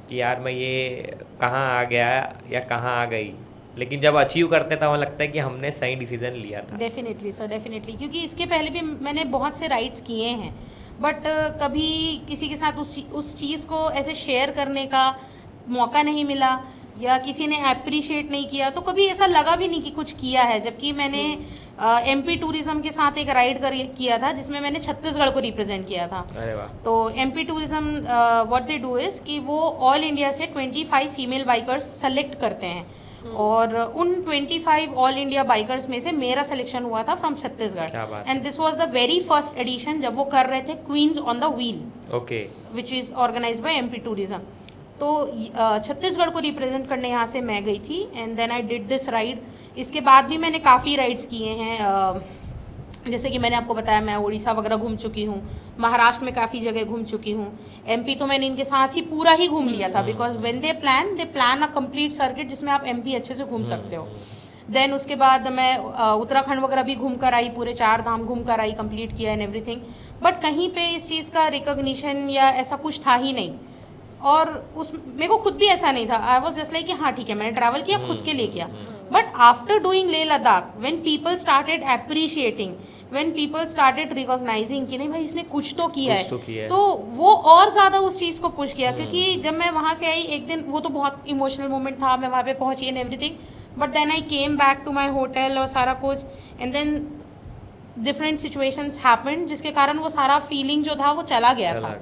कि यार मैं ये कहाँ आ गया या कहाँ आ गई, लेकिन जब अचीव करते हैं तब हमें लगता है कि हमने सही डिसीजन लिया था. डेफिनेटली सर, डेफिनेटली, क्योंकि इसके पहले भी मैंने बहुत से राइड्स किए हैं बट कभी किसी के साथ उस चीज़ को ऐसे शेयर करने का मौका नहीं मिला या किसी ने अप्रिशिएट नहीं किया, तो कभी ऐसा लगा भी नहीं कि कुछ किया है. जबकि मैंने एमपी टूरिज्म के साथ एक राइड किया था जिसमें मैंने छत्तीसगढ़ को रिप्रेजेंट किया था. अरे वाह. तो MP tourism what they do is कि वो ऑल इंडिया से 25 फीमेल बाइकर्स सेलेक्ट करते हैं और उन 25 ऑल इंडिया बाइकर्स में से मेरा सिलेक्शन हुआ था from Chhattisgarh. And this was the very first edition जब वो कर रहे थे queens on the wheel, okay, which is organised by MP tourism. तो छत्तीसगढ़ को रिप्रेजेंट करने यहाँ से मैं गई थी and then I did this ride. इसके बाद भी मैंने काफ़ी राइड्स किए हैं, जैसे कि मैंने आपको बताया मैं उड़ीसा वगैरह घूम चुकी हूँ, महाराष्ट्र में काफ़ी जगह घूम चुकी हूँ, एमपी तो मैंने इनके साथ ही पूरा ही घूम लिया था because when they plan a complete circuit जिसमें आप एमपी अच्छे से घूम सकते हो. देन उसके बाद मैं उत्तराखंड वगैरह भी घूम कर आई, पूरे 4 धाम घूम कर आई, कंप्लीट किया एंड एवरीथिंग. बट कहीं पे इस चीज़ का रिकॉग्निशन या ऐसा कुछ था ही नहीं और उस मेरे को खुद भी ऐसा नहीं था. आई वॉज जस्ट लाइक कि हाँ ठीक है मैंने ट्रैवल किया, खुद के लिए किया. But after doing Leh Ladakh when people started appreciating, when people started recognising कि नहीं भाई इसने कुछ तो किया है, तो वो और ज़्यादा उस चीज़ को पुश किया. क्योंकि जब मैं वहाँ से आई एक दिन, वो तो बहुत इमोशनल मोमेंट था, मैं वहाँ पे पहुँची and everything, but then I came back to my hotel और सारा कुछ and then different situations happened जिसके कारण वो सारा फीलिंग जो था वो चला गया था.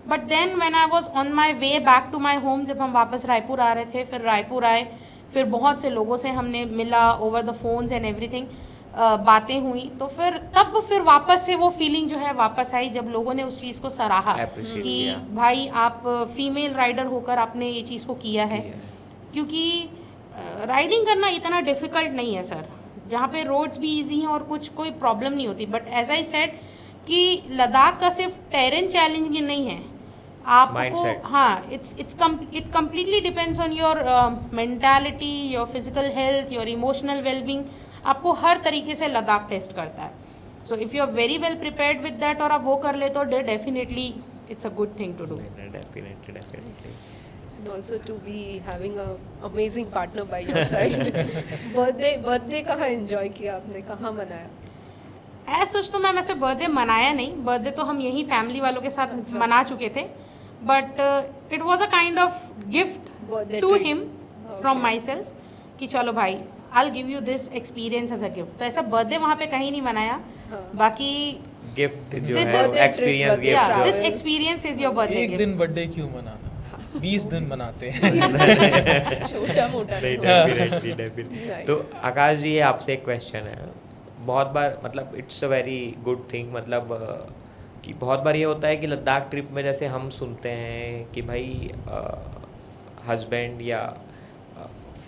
But then when I was on my way back to my home, जब हम वापस रायपुर आ रहे थे, फिर रायपुर आए, फिर बहुत से लोगों से हमने मिला over the phones and everything, बातें हुई, तो फिर वापस से वो फीलिंग जो है वापस आई जब लोगों ने उस चीज़ को सराहा कि भाई आप फीमेल राइडर होकर आपने ये चीज़ को किया है. क्योंकि राइडिंग करना इतना डिफ़िकल्ट नहीं है सर, जहाँ पे रोड्स भी इजी हैं और कोई प्रॉब्लम नहीं होती. बट एज आई सेड कि लद्दाख का सिर्फ टेरेन चैलेंज नहीं है, आपको हाँ it completely depends on your mentality, your physical health, your emotional wellbeing. आपको हर तरीके से लद्दाख टेस्ट करता है. So if you are very well prepared with that और आप वो कर ले तो definitely it's a good thing to do. Also to be having a amazing partner by your side. birthday कहाँ enjoy किया आपने, कहाँ मनाया? ऐसा तो मैम ऐसे बर्थडे मनाया नहीं, बर्थडे तो हम यही फैमिली वालों के साथ मना चुके थे. But it was a kind of gift to him from myself कि चलो भाई I give you this experience as a gift. तो ऐसा बर्थडे वहाँ पे कहीं नहीं मनाया. बाकी गिफ्ट जो है experience gift, this experience is your birthday gift. एक दिन बर्थडे क्यों मनाना, 20 दिन मनाते हैं. छोटा मोटा. तो आकाश जी आपसे एक क्वेश्चन है. बहुत बार मतलब it's a very good thing, मतलब कि बहुत बार ये होता है कि लद्दाख ट्रिप में जैसे हम सुनते हैं कि भाई हस्बैंड या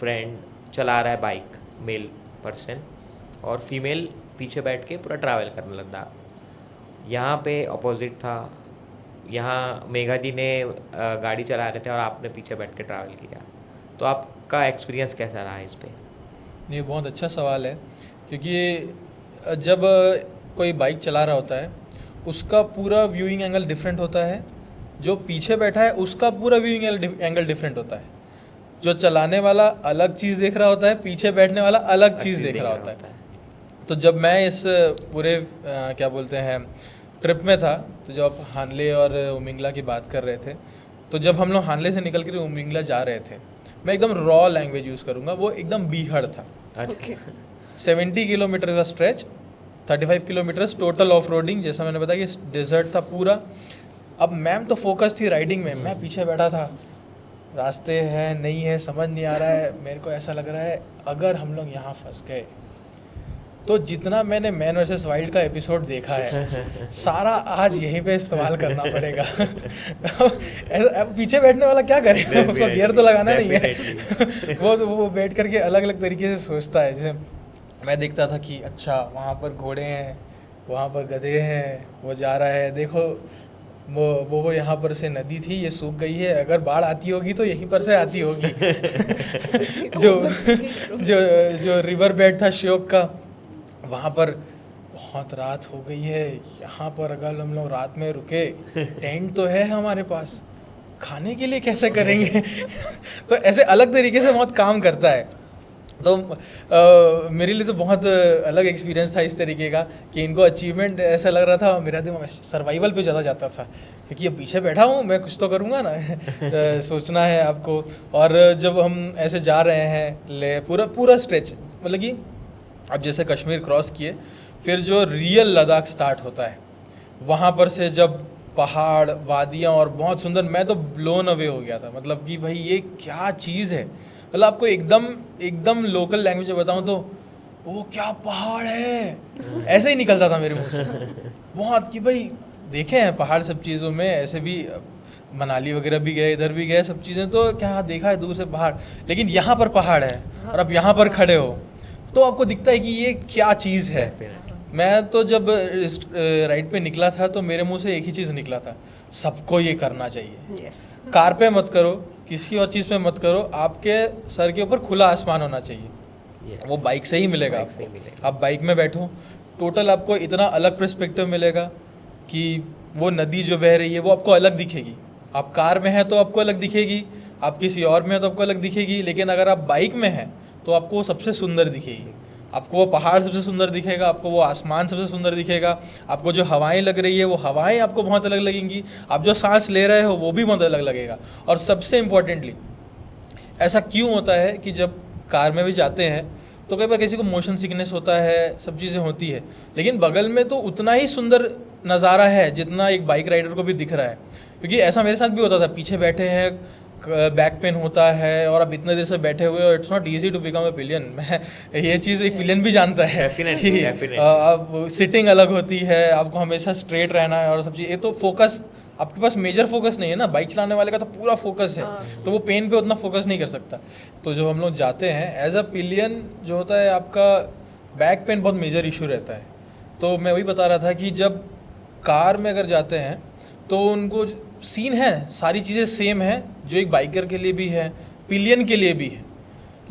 फ्रेंड चला रहा है बाइक, मेल पर्सन, और फीमेल पीछे बैठ के पूरा ट्रैवल करने लद्दाख. यहाँ पे अपोजिट था, यहाँ मेघा जी ने गाड़ी चला रहे थे और आपने पीछे बैठ के ट्रैवल किया. तो आपका एक्सपीरियंस कैसा रहा इस पे? ये बहुत अच्छा सवाल है, क्योंकि जब कोई बाइक चला रहा होता है उसका पूरा व्यूइंग एंगल डिफरेंट होता है, जो पीछे बैठा है उसका पूरा व्यूइंग एंगल डिफरेंट होता है. जो चलाने वाला अलग चीज़ देख रहा होता है, पीछे बैठने वाला अलग चीज़ देख रहा होता है. तो जब मैं इस पूरे क्या बोलते हैं ट्रिप में था, तो जब आप हानले और उमिंगला की बात कर रहे थे, तो जब हम लोग हानले से निकल कर उमिंगला जा रहे थे, मैं एकदम रॉ लैंग्वेज यूज़ करूँगा, वो एकदम बीहड़ था. 70 किलोमीटर का stretch, 35 kilometres total off roading, जैसा मैंने बताया कि डेजर्ट था पूरा. अब मैम तो फोकस थी राइडिंग में, मैं पीछे बैठा था, रास्ते हैं नहीं है समझ नहीं आ रहा है। मेरे को ऐसा लग रहा है अगर हम लोग यहाँ फंस गए तो जितना मैंने मैन वर्सेस वाइल्ड का एपिसोड देखा है सारा आज यहीं पे इस्तेमाल करना पड़ेगा। अब पीछे बैठने वाला क्या करेगा, उसको गियर तो लगाना नहीं है। वो बैठ करके अलग अलग तरीके से सोचता है। जैसे मैं देखता था कि अच्छा वहाँ पर घोड़े हैं, वहाँ पर गधे हैं, वो जा रहा है, देखो वो यहाँ पर से नदी थी, ये सूख गई है, अगर बाढ़ आती होगी तो यहीं पर से आती होगी। जो रिवर बेड था श्योक का, वहाँ पर बहुत रात हो गई है, यहाँ पर अगर हम लोग रात में रुके, टेंट तो है हमारे पास, खाने के लिए कैसे करेंगे। तो ऐसे अलग तरीके से बहुत काम करता है। तो मेरे लिए तो बहुत अलग एक्सपीरियंस था इस तरीके का कि इनको अचीवमेंट ऐसा लग रहा था, मेरा दिमाग सर्वाइवल पे ज़्यादा जाता था क्योंकि अब पीछे बैठा हूँ, मैं कुछ तो करूँगा ना। सोचना है आपको। और जब हम ऐसे जा रहे हैं पूरा स्ट्रेच, मतलब कि अब जैसे कश्मीर क्रॉस किए, फिर जो रियल लद्दाख स्टार्ट होता है, वहाँ पर से जब पहाड़, वादियाँ और बहुत सुंदर, मैं तो ब्लोन अवे हो गया था। मतलब कि भाई ये क्या चीज़ है। मतलब आपको एकदम लोकल लैंग्वेज में बताऊँ तो वो क्या पहाड़ है, ऐसे ही निकलता था मेरे मुंह से बहुत, कि भाई देखे हैं पहाड़ सब चीज़ों में, ऐसे भी मनाली वगैरह भी गए, इधर भी गए, सब चीज़ें तो क्या देखा है दूर से पहाड़, लेकिन यहाँ पर पहाड़ है और आप यहाँ पर खड़े हो तो आपको दिखता है कि ये क्या चीज़ है। मैं तो जब राइड पे निकला था तो मेरे मुंह से एक ही चीज़ निकला था, सबको ये करना चाहिए। कार पे मत करो, किसी और चीज़ पे मत करो, आपके सर के ऊपर खुला आसमान होना चाहिए। वो बाइक से ही मिलेगा आपको। आप बाइक में बैठो, टोटल आपको इतना अलग पर्सपेक्टिव मिलेगा कि वो नदी जो बह रही है वो आपको अलग दिखेगी। आप कार में हैं तो आपको अलग दिखेगी, आप किसी और में हैं तो आपको अलग दिखेगी, लेकिन अगर आप बाइक में हैं तो आपको वो सबसे सुंदर दिखेगी। आपको वो पहाड़ सबसे सुंदर दिखेगा, आपको वो आसमान सबसे सुंदर दिखेगा, आपको जो हवाएं लग रही है वो हवाएं आपको बहुत अलग लगेंगी, आप जो सांस ले रहे हो वो भी बहुत अलग लगेगा। और सबसे इम्पोर्टेंटली ऐसा क्यों होता है कि जब कार में भी जाते हैं तो कई बार किसी को मोशन सिकनेस होता है, सब चीज़ें होती है, लेकिन बगल में तो उतना ही सुंदर नज़ारा है जितना एक बाइक राइडर को भी दिख रहा है। क्योंकि ऐसा मेरे साथ भी होता था, पीछे बैठे हैं, बैक पेन होता है और आप इतने देर से बैठे हुए हो, it's not easy to become a pillion. मैं ये चीज़ एक पिलियन भी जानता है कि अब सिटिंग अलग होती है, आपको हमेशा स्ट्रेट रहना है और सब चीज़। ये तो फोकस आपके पास मेजर फोकस नहीं है ना, बाइक चलाने वाले का तो पूरा फोकस है, तो वो पेन पे उतना फोकस नहीं कर सकता। तो जब हम लोग जाते हैं एज अ पिलियन, जो होता है आपका बैक पेन बहुत मेजर इशू रहता है। तो मैं वही बता रहा था कि जब कार में अगर जाते हैं तो उनको सीन है, सारी चीज़ें सेम है जो एक बाइकर के लिए भी है, पिलियन के लिए भी है,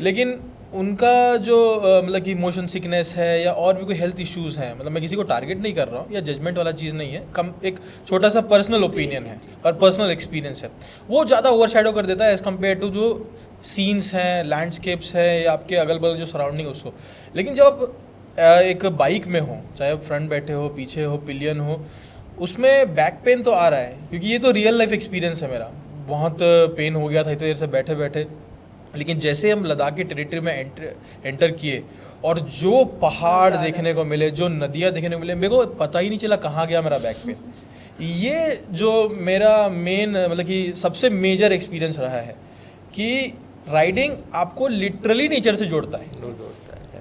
लेकिन उनका जो मतलब कि मोशन सिकनेस है या और भी कोई हेल्थ इश्यूज़ हैं, मतलब मैं किसी को टारगेट नहीं कर रहा हूँ या जजमेंट वाला चीज़ नहीं है, कम एक छोटा सा पर्सनल ओपिनियन है और पर्सनल एक्सपीरियंस है, वो ज़्यादा ओवरशैडो कर देता है एज़ कम्पेयर टू जो सीन्स हैं, लैंडस्केप्स हैं या आपके अगल बगल जो सराउंडिंग उसको। लेकिन जब आप एक बाइक में हो, चाहे आप फ्रंट बैठे हो, पीछे हो, पिलियन हो, उसमें बैक पेन तो आ रहा है, क्योंकि ये तो रियल लाइफ एक्सपीरियंस है मेरा। बहुत पेन हो गया था इतनी देर से बैठे बैठे, लेकिन जैसे हम लद्दाख की टेरिटरी में एंटर किए और जो पहाड़ देखने को मिले, जो नदियाँ देखने को मिले, मेरे को पता ही नहीं चला कहाँ गया मेरा बैक पेन। ये जो मेरा मेन मतलब कि सबसे मेजर एक्सपीरियंस रहा है कि राइडिंग आपको लिटरली नेचर से जोड़ता है,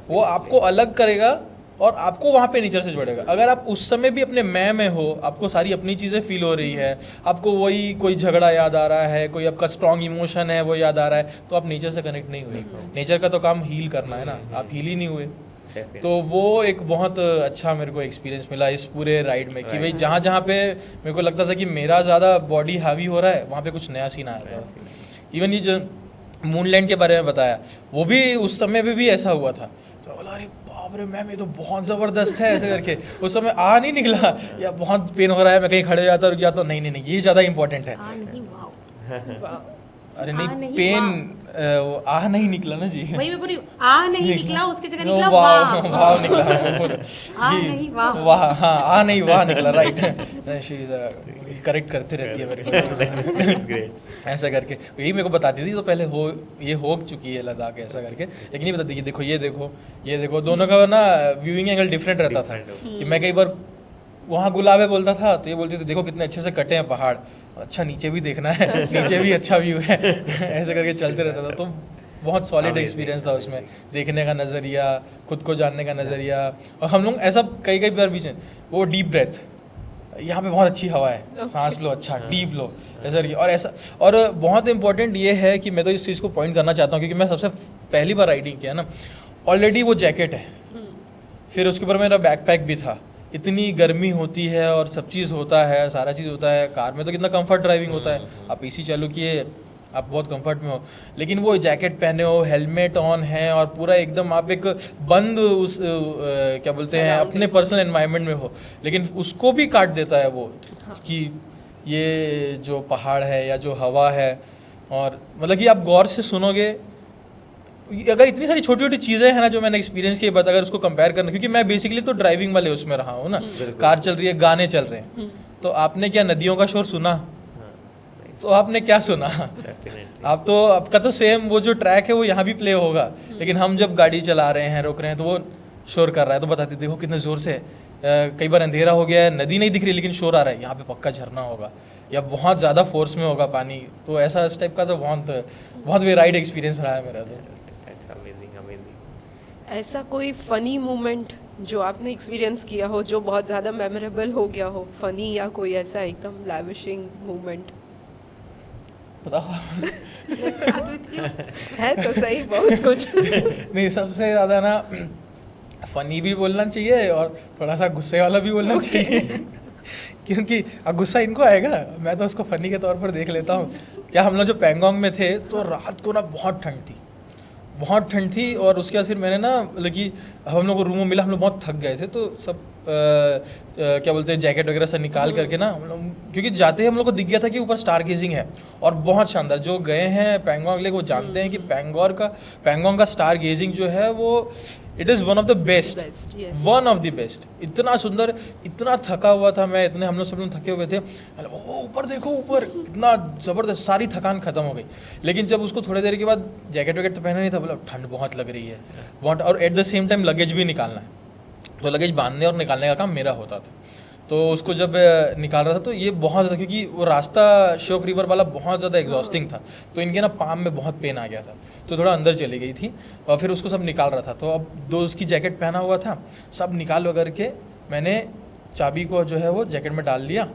वो आपको अलग करेगा और आपको वहाँ पे नेचर से जोड़ेगा। अगर आप उस समय भी अपने मैं हो, आपको सारी अपनी चीज़ें फील हो रही है, आपको वही कोई झगड़ा याद आ रहा है, कोई आपका स्ट्रॉन्ग इमोशन है वो याद आ रहा है, तो आप नेचर से कनेक्ट नहीं हुए। नेचर का तो काम हील करना है ना, आप हील ही नहीं हुए। तो वो एक बहुत अच्छा मेरे को एक्सपीरियंस मिला इस पूरे राइड में कि भाई जहाँ जहाँ पे मेरे को लगता था कि मेरा ज़्यादा बॉडी हावी हो रहा है, वहाँ पे कुछ नया सीन आया था। इवन ये जो मूनलैंड के बारे में बताया, वो भी उस समय पे भी ऐसा हुआ था। तो बोला अरे बाप रे मैम, ये तो बहुत ज़बरदस्त है, ऐसे करके उस समय आ नहीं निकला, या बहुत पेन हो रहा है, मैं कहीं खड़े जाता और या तो नहीं ये ज़्यादा इंपॉर्टेंट है। अरे नहीं, पेन वो आ नहीं निकला ना जी, वही मैं पूरी आ नहीं निकला, उसकी जगह निकला वाह निकला आ नहीं वाह, वाह हाँ आ नहीं वाह निकला, राइट। करेक्ट करते रहती है मेरे को ऐसा करके, यही मेरे को बताती थी। तो पहले ये हो चुकी है लद्दाख ऐसा करके, लेकिन ये बताती कि देखो ये देखो दोनों का ना व्यूइंग एंगल डिफरेंट रहता था। कि मैं कई बार वहाँ गुलाबे बोलता था तो ये बोलती थी देखो कितने अच्छे से कटे हैं पहाड़, अच्छा नीचे भी देखना है, नीचे भी अच्छा व्यू है, ऐसे करके चलते रहता था। तो बहुत सॉलिड Amazing, एक्सपीरियंस था उसमें, amazing. देखने का नज़रिया, खुद को जानने का नज़रिया। और हम लोग ऐसा कई बार बीच में वो डीप ब्रेथ, यहाँ पे बहुत अच्छी हवा है, सांस लो, अच्छा डीप लो, ऐसा करके। और ऐसा, और बहुत इंपॉर्टेंट ये है कि मैं तो इस चीज़ को पॉइंट करना चाहता हूँ क्योंकि मैं सबसे पहली बार राइडिंग किया ना, ऑलरेडी वो जैकेट है, फिर उसके ऊपर मेरा बैकपैक भी था, इतनी गर्मी होती है और सब चीज़ होता है, सारा चीज़ होता है। कार में तो कितना कंफर्ट ड्राइविंग होता है, आप एसी चालू किए, आप बहुत कंफर्ट में हो, लेकिन वो जैकेट पहने हो, हेलमेट ऑन है और पूरा एकदम आप एक बंद उस क्या बोलते हैं अपने पर्सनल एनवायरनमेंट में हो, लेकिन उसको भी काट देता है वो कि ये जो पहाड़ है या जो हवा है। और मतलब कि आप गौर से सुनोगे, अगर इतनी सारी छोटी छोटी चीज़ें हैं ना जो मैंने एक्सपीरियंस की बात, अगर उसको कंपेयर करना, क्योंकि मैं बेसिकली तो ड्राइविंग वाले उसमें रहा हूँ ना, कार चल रही है, गाने चल रहे हैं, तो आपने क्या नदियों का शोर सुना? तो आपने क्या सुना? आप तो आपका तो सेम वो जो ट्रैक है वो यहाँ भी प्ले होगा, लेकिन हम जब गाड़ी चला रहे हैं, रोक रहे हैं, तो वो शोर कर रहा है, तो बताते देखो कितने ज़ोर से कई बार अंधेरा हो गया है, नदी नहीं दिख रही लेकिन शोर आ रहा है, यहाँ पे पक्का झरना होगा या बहुत ज़्यादा फोर्स में होगा पानी। तो ऐसा इस टाइप का तो बहुत वे राइड एक्सपीरियंस रहा है मेरा। तो अमेजिंग अमेजिंग। ऐसा कोई फ़नी मोमेंट जो आपने एक्सपीरियंस किया हो जो बहुत ज़्यादा मेमोरेबल हो गया हो, फ़नी या कोई ऐसा एकदम लैविशिंग मोमेंट? बताओ। है तो सही बहुत कुछ। नहीं, सबसे ज़्यादा ना फ़नी भी बोलना चाहिए और थोड़ा सा गुस्से वाला भी बोलना चाहिए, क्योंकि अब गुस्सा इनको आएगा, मैं तो उसको फ़नी के तौर पर देख लेता हूँ। क्या हम लोग जो पैंगोंग में थे तो रात को ना बहुत ठंड थी और उसके बाद फिर मैंने ना मतलब कि हम लोग को रूम मिला, हम लोग बहुत थक गए थे, तो सब क्या बोलते हैं जैकेट वगैरह सब निकाल करके ना हम लोग, क्योंकि जाते ही हम लोग को दिख गया था कि ऊपर स्टार गेजिंग है और बहुत शानदार, जो गए हैं पैंगोंग लेक वो जानते हैं कि पैंगोंग का स्टार गेजिंग जो है वो it is one of the best, one of the best. इतना सुंदर, इतना थका हुआ था मैं, इतने हम लोग सब लोग थके हुए थे, ओ ऊपर देखो ऊपर, इतना ज़बरदस्त, सारी थकान ख़त्म हो गई। लेकिन जब उसको थोड़ी देर के बाद जैकेट वैकेट तो पहना नहीं था, बोला ठंड बहुत लग रही है बहुत, और at the same time luggage भी निकालना है, तो लगेज बांधने और निकालने का काम मेरा होता था। तो उसको जब निकाल रहा था तो ये बहुत ज़्यादा, क्योंकि वो रास्ता श्योक रिवर वाला बहुत ज़्यादा एग्जॉस्टिंग था, तो इनके ना पाम में बहुत पेन आ गया था, तो थोड़ा अंदर चली गई थी और फिर उसको सब निकाल रहा था। तो अब दो उसकी जैकेट पहना हुआ था, सब निकाल वगैरह के मैंने चाबी को जो है वो जैकेट में डाल लिया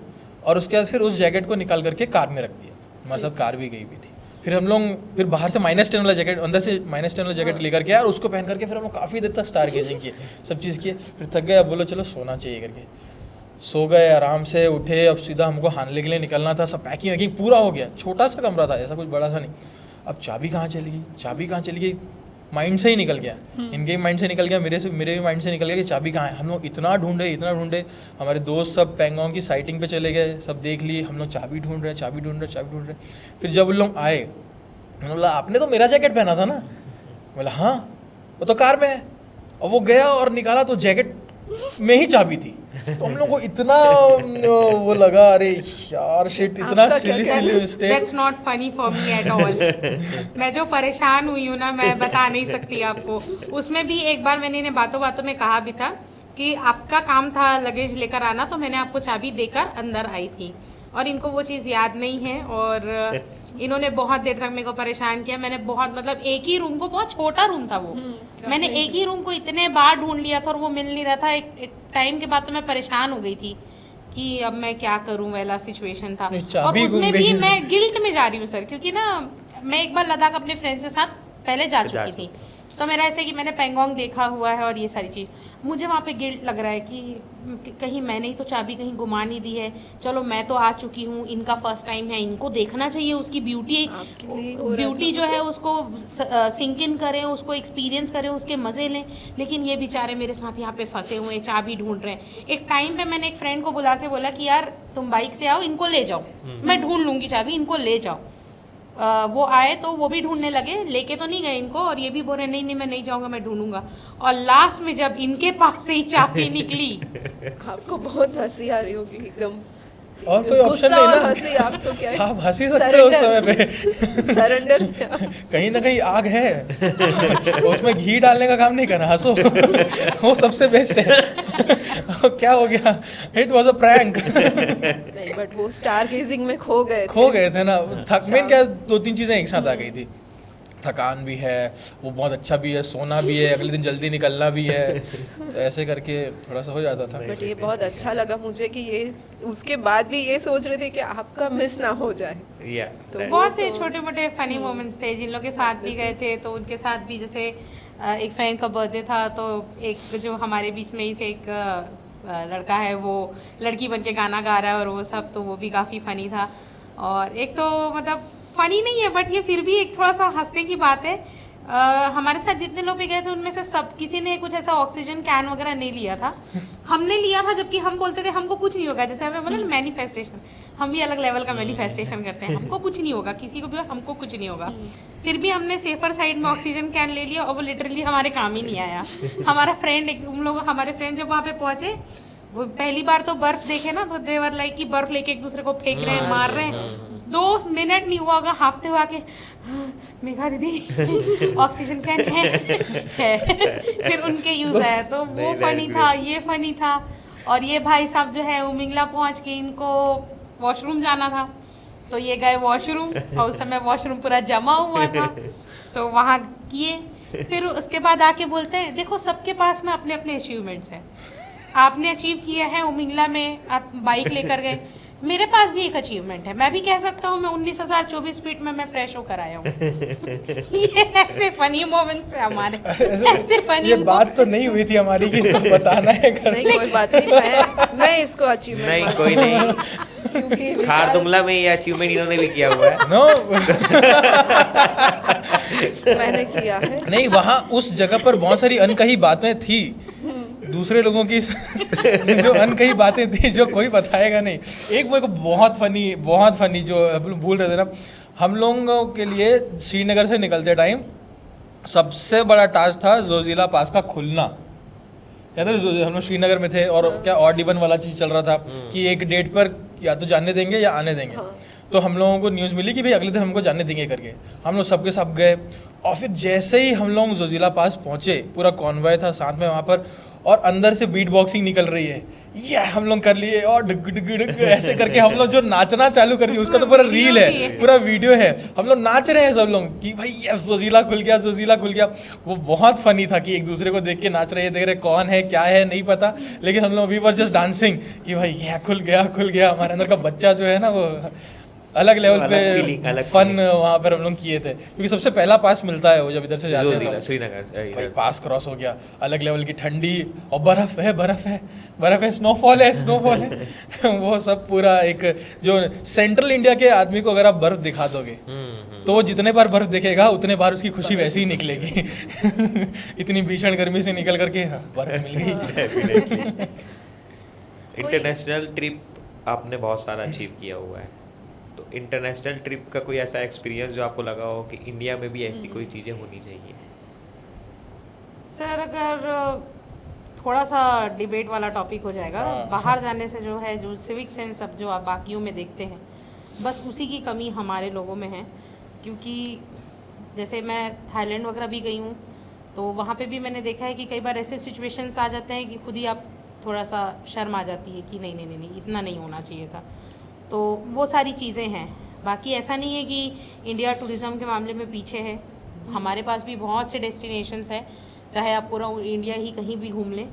और उसके बाद फिर उस जैकेट को निकाल करके कार में रख दिया। हमारे साथ कार भी गई हुई थी। फिर हम लोग फिर बाहर से -10 वाला जैकेट, अंदर से -10 वाला जैकेट लेकर के और उसको पहन करके फिर हम लोग काफ़ी देर तक स्टार गेजिंग किए, सब चीज़ किए। फिर थक गए, अब बोलो चलो सोना चाहिए करके सो गए, आराम से उठे। अब सीधा हमको हानले के लिए निकलना था, सब पैकिंग वैकिंग पूरा हो गया। छोटा सा कमरा था, ऐसा कुछ बड़ा सा नहीं। अब चाबी कहाँ चली गई, माइंड से ही निकल गया, इनके भी माइंड से निकल गया, मेरे भी माइंड से निकल गया कि चाबी कहाँ है। हम लोग इतना ढूंढे, हमारे दोस्त सब पैंगोंग की साइटिंग पे चले गए, सब देख लिए, हम लोग चाबी ढूंढ रहे। फिर जब उन लोग आए, मैंने बोला आपने तो मेरा जैकेट पहना था ना? बोला हाँ, वो तो कार में है। और वो गया और निकाला तो जैकेट में ही चाबी थी। तो हम लोग को इतना वो लगा, अरे यार शिट, इतना silly mistake. That's not funny for me at all. मैं जो परेशान हुई हूँ ना, मैं बता नहीं सकती आपको। उसमें भी एक बार मैंने इन्हें बातों बातों में कहा भी था कि आपका काम था लगेज लेकर आना, तो मैंने आपको चाबी देकर अंदर आई थी, और इनको वो चीज़ याद नहीं है। और इन्होंने बहुत देर तक मेरे को परेशान किया। मैंने बहुत, मतलब एक ही रूम को, बहुत छोटा रूम था वो, मैंने एक ही रूम को इतने बार ढूंढ लिया था और वो मिल नहीं रहा था। एक टाइम के बाद तो मैं परेशान हो गई थी कि अब मैं क्या करूं, वाला सिचुएशन था। और उसमें भी मैं गिल्ट में जा रही हूँ सर, क्योंकि ना मैं एक बार लद्दाख अपने फ्रेंड्स के साथ पहले जा चुकी थी, तो मेरा ऐसे कि मैंने पैंगोंग देखा हुआ है और ये सारी चीज़, मुझे वहाँ पे गिल्ट लग रहा है कि कहीं मैंने ही तो चाबी कहीं गुमा नहीं दी है। चलो मैं तो आ चुकी हूँ, इनका फर्स्ट टाइम है, इनको देखना चाहिए उसकी ब्यूटी जो है उसको सिंक इन करें, उसको एक्सपीरियंस करें, उसके मज़े लें। लेकिन ये बेचारे मेरे साथ यहाँ पे फंसे हुए, चाबी ढूंढ रहे हैं। एक टाइम पे मैंने एक फ्रेंड को बुला के बोला कि यार तुम बाइक से आओ, इनको ले जाओ, मैं ढूंढ लूँगी चाबी, इनको ले जाओ। वो आए तो वो भी ढूंढने लगे, लेके तो नहीं गए इनको, और ये भी बोल रहे नहीं मैं नहीं जाऊंगा, मैं ढूंढूंगा। और लास्ट में जब इनके पास से ही चाबी निकली आपको बहुत हंसी आ रही होगी एकदम। और कोई ऑप्शन गुस्सा नहीं और ना। हंसी, आप तो क्या है, आप हंस ही सकते हो उस समय पे। सरेंडर कहीं ना कहीं आग है, उसमें घी डालने का काम नहीं करना, हंसो। वो सबसे बेस्ट है। क्या हो गया, इट वाज अ प्रैंक। नहीं, बट वो स्टार गेजिंग में खो गए थे ना। मेन क्या 2-3 चीज़ें एक साथ आ गई थी, थकान भी है, वो बहुत अच्छा भी है, सोना भी है, अगले दिन जल्दी निकलना भी है, तो ऐसे करके थोड़ा सा हो जाता था। बट ये बहुत अच्छा लगा मुझे कि ये उसके बाद भी ये सोच रहे थे कि आपका मिस ना हो जाए। या तो बहुत से छोटे मोटे फनी मोमेंट्स थे, जिन लोग के साथ भी गए थे तो उनके साथ भी, जैसे एक फ्रेंड का बर्थडे था तो एक जो हमारे बीच में ही से एक लड़का है वो लड़की बन के गाना गा रहा है और वो सब, तो वो भी काफ़ी फ़नी था। और एक तो मतलब फ़नी नहीं है बट ये फिर भी एक थोड़ा सा हंसने की बात है। हमारे साथ जितने लोग भी गए थे उनमें से सब किसी ने कुछ ऐसा ऑक्सीजन कैन वगैरह नहीं लिया था। हमने लिया था, जबकि हम बोलते थे हमको कुछ नहीं होगा, जैसे हमें बोला ना मैनिफेस्टेशन, हम भी अलग लेवल का मैनिफेस्टेशन करते हैं, हमको कुछ नहीं होगा, किसी को भी हमको कुछ नहीं होगा। फिर भी हमने सेफर साइड में ऑक्सीजन कैन ले लिया और वो लिटरली हमारे काम ही नहीं आया। हमारा फ्रेंड हमारे फ्रेंड जब वहाँ पे पहुँचे, वो पहली बार तो बर्फ देखे ना, तो देवर लाइक कि बर्फ लेके एक दूसरे को फेंक रहे हैं, मार रहे हैं। 2 मिनट नहीं हुआ होगा, हाफते हुआ के मेघा दीदी ऑक्सीजन कैन है। फिर उनके यूज आया, तो वो फनी था, ये फनी था। और ये भाई साहब जो है उमिंगला पहुंच के इनको वॉशरूम जाना था, तो ये गए वॉशरूम और उस समय वॉशरूम पूरा जमा हुआ था, तो वहाँ किए। फिर उसके बाद आके बोलते हैं देखो सबके पास ना अपने अपने अचीवमेंट्स हैं, आपने अचीव किया है उमिंगला में, आप बाइक लेकर गए, मेरे पास भी एक अचीवमेंट है, मैं भी कह सकता हूँ मैं 19,024 फीट में मैं फ्रेश होकर आया हूँ। ये ऐसे फनी मोमेंट्स है हमारे, ऐसे फनी। ये बात तो नहीं हुई थी हमारी कि इसको बताना है घर। नहीं, कोई बात नहीं, मैं इसको अचीवमेंट नहीं कोई नहीं, खार दुमला में ये अचीवमेंट इन्होंने भी किया हुआ है। नो मैंने किया है। नहीं, वहाँ उस जगह पर बहुत सारी अनकही बातें थी, दूसरे लोगों की जो अनकही बातें थी जो कोई बताएगा नहीं। एक मेरे को बहुत फनी जो भूल रहे थे ना, हम लोगों के लिए श्रीनगर से निकलते टाइम सबसे बड़ा टास्क था जोजिला पास का खुलना। याद है, हम लोग श्रीनगर में थे और क्या ऑड इवन वाला चीज़ चल रहा था कि एक डेट पर या तो जाने देंगे या आने देंगे। तो हम लोगों को न्यूज़ मिली कि भाई अगले दिन हमको जाने देंगे करके, हम लोग सबके सब गए। और फिर जैसे ही हम लोग जोजिला पास पहुँचे, पूरा कॉन्वॉय था साथ में वहाँ पर, और अंदर से बीट बॉक्सिंग निकल रही है, ये हम लोग कर लिए और डुग डुग डुग ऐसे करके हम लोग जो नाचना चालू कर दिए, उसका तो पूरा रील है, पूरा वीडियो है, हम लोग नाच रहे हैं सब लोग कि भाई यस जोजिला खुल गया, जोजिला खुल गया। वो बहुत फनी था कि एक दूसरे को देख के नाच रहे हैं, देख रहे कौन है क्या है नहीं पता, लेकिन हम लोग वी वर जस्ट डांसिंग कि भाई ये खुल गया। हमारे अंदर का बच्चा जो है ना वो अलग लेवल पे फन वहाँ पर हम लोग किए थे, क्योंकि सबसे पहला पास मिलता है वो जब इधर से जाते हैं तो श्रीनगर पास क्रॉस हो गया, अलग लेवल की ठंडी और बर्फ है, स्नोफॉल है वो सब पूरा एक जो सेंट्रल इंडिया के आदमी को अगर आप बर्फ दिखा दोगे तो वो जितने बार बर्फ देखेगा उतने बार उसकी खुशी वैसी ही निकलेगी। इतनी भीषण गर्मी से निकल करके बर्फ मिल गई। इंटरनेशनल ट्रिप आपने बहुत सारा अचीव किया हुआ है, तो इंटरनेशनल ट्रिप का कोई ऐसा एक्सपीरियंस जो आपको लगा हो कि इंडिया में भी ऐसी कोई चीज़ें होनी चाहिए? सर अगर थोड़ा सा डिबेट वाला टॉपिक हो जाएगा, बाहर जाने से जो है जो सिविक सेंस अब जो आप बाकियों में देखते हैं, बस उसी की कमी हमारे लोगों में है। क्योंकि जैसे मैं थाईलैंड वगैरह भी गई हूँ, तो वहाँ पे भी मैंने देखा है कि कई बार ऐसे सिचुएशंस आ जाते हैं कि खुद ही आप थोड़ा सा शर्म आ जाती है कि नहीं इतना नहीं होना चाहिए था। तो वो सारी चीज़ें हैं। बाकी ऐसा नहीं है कि इंडिया टूरिज़्म के मामले में पीछे है, हमारे पास भी बहुत से डेस्टिनेशंस है, चाहे आप पूरा इंडिया ही कहीं भी घूम लें।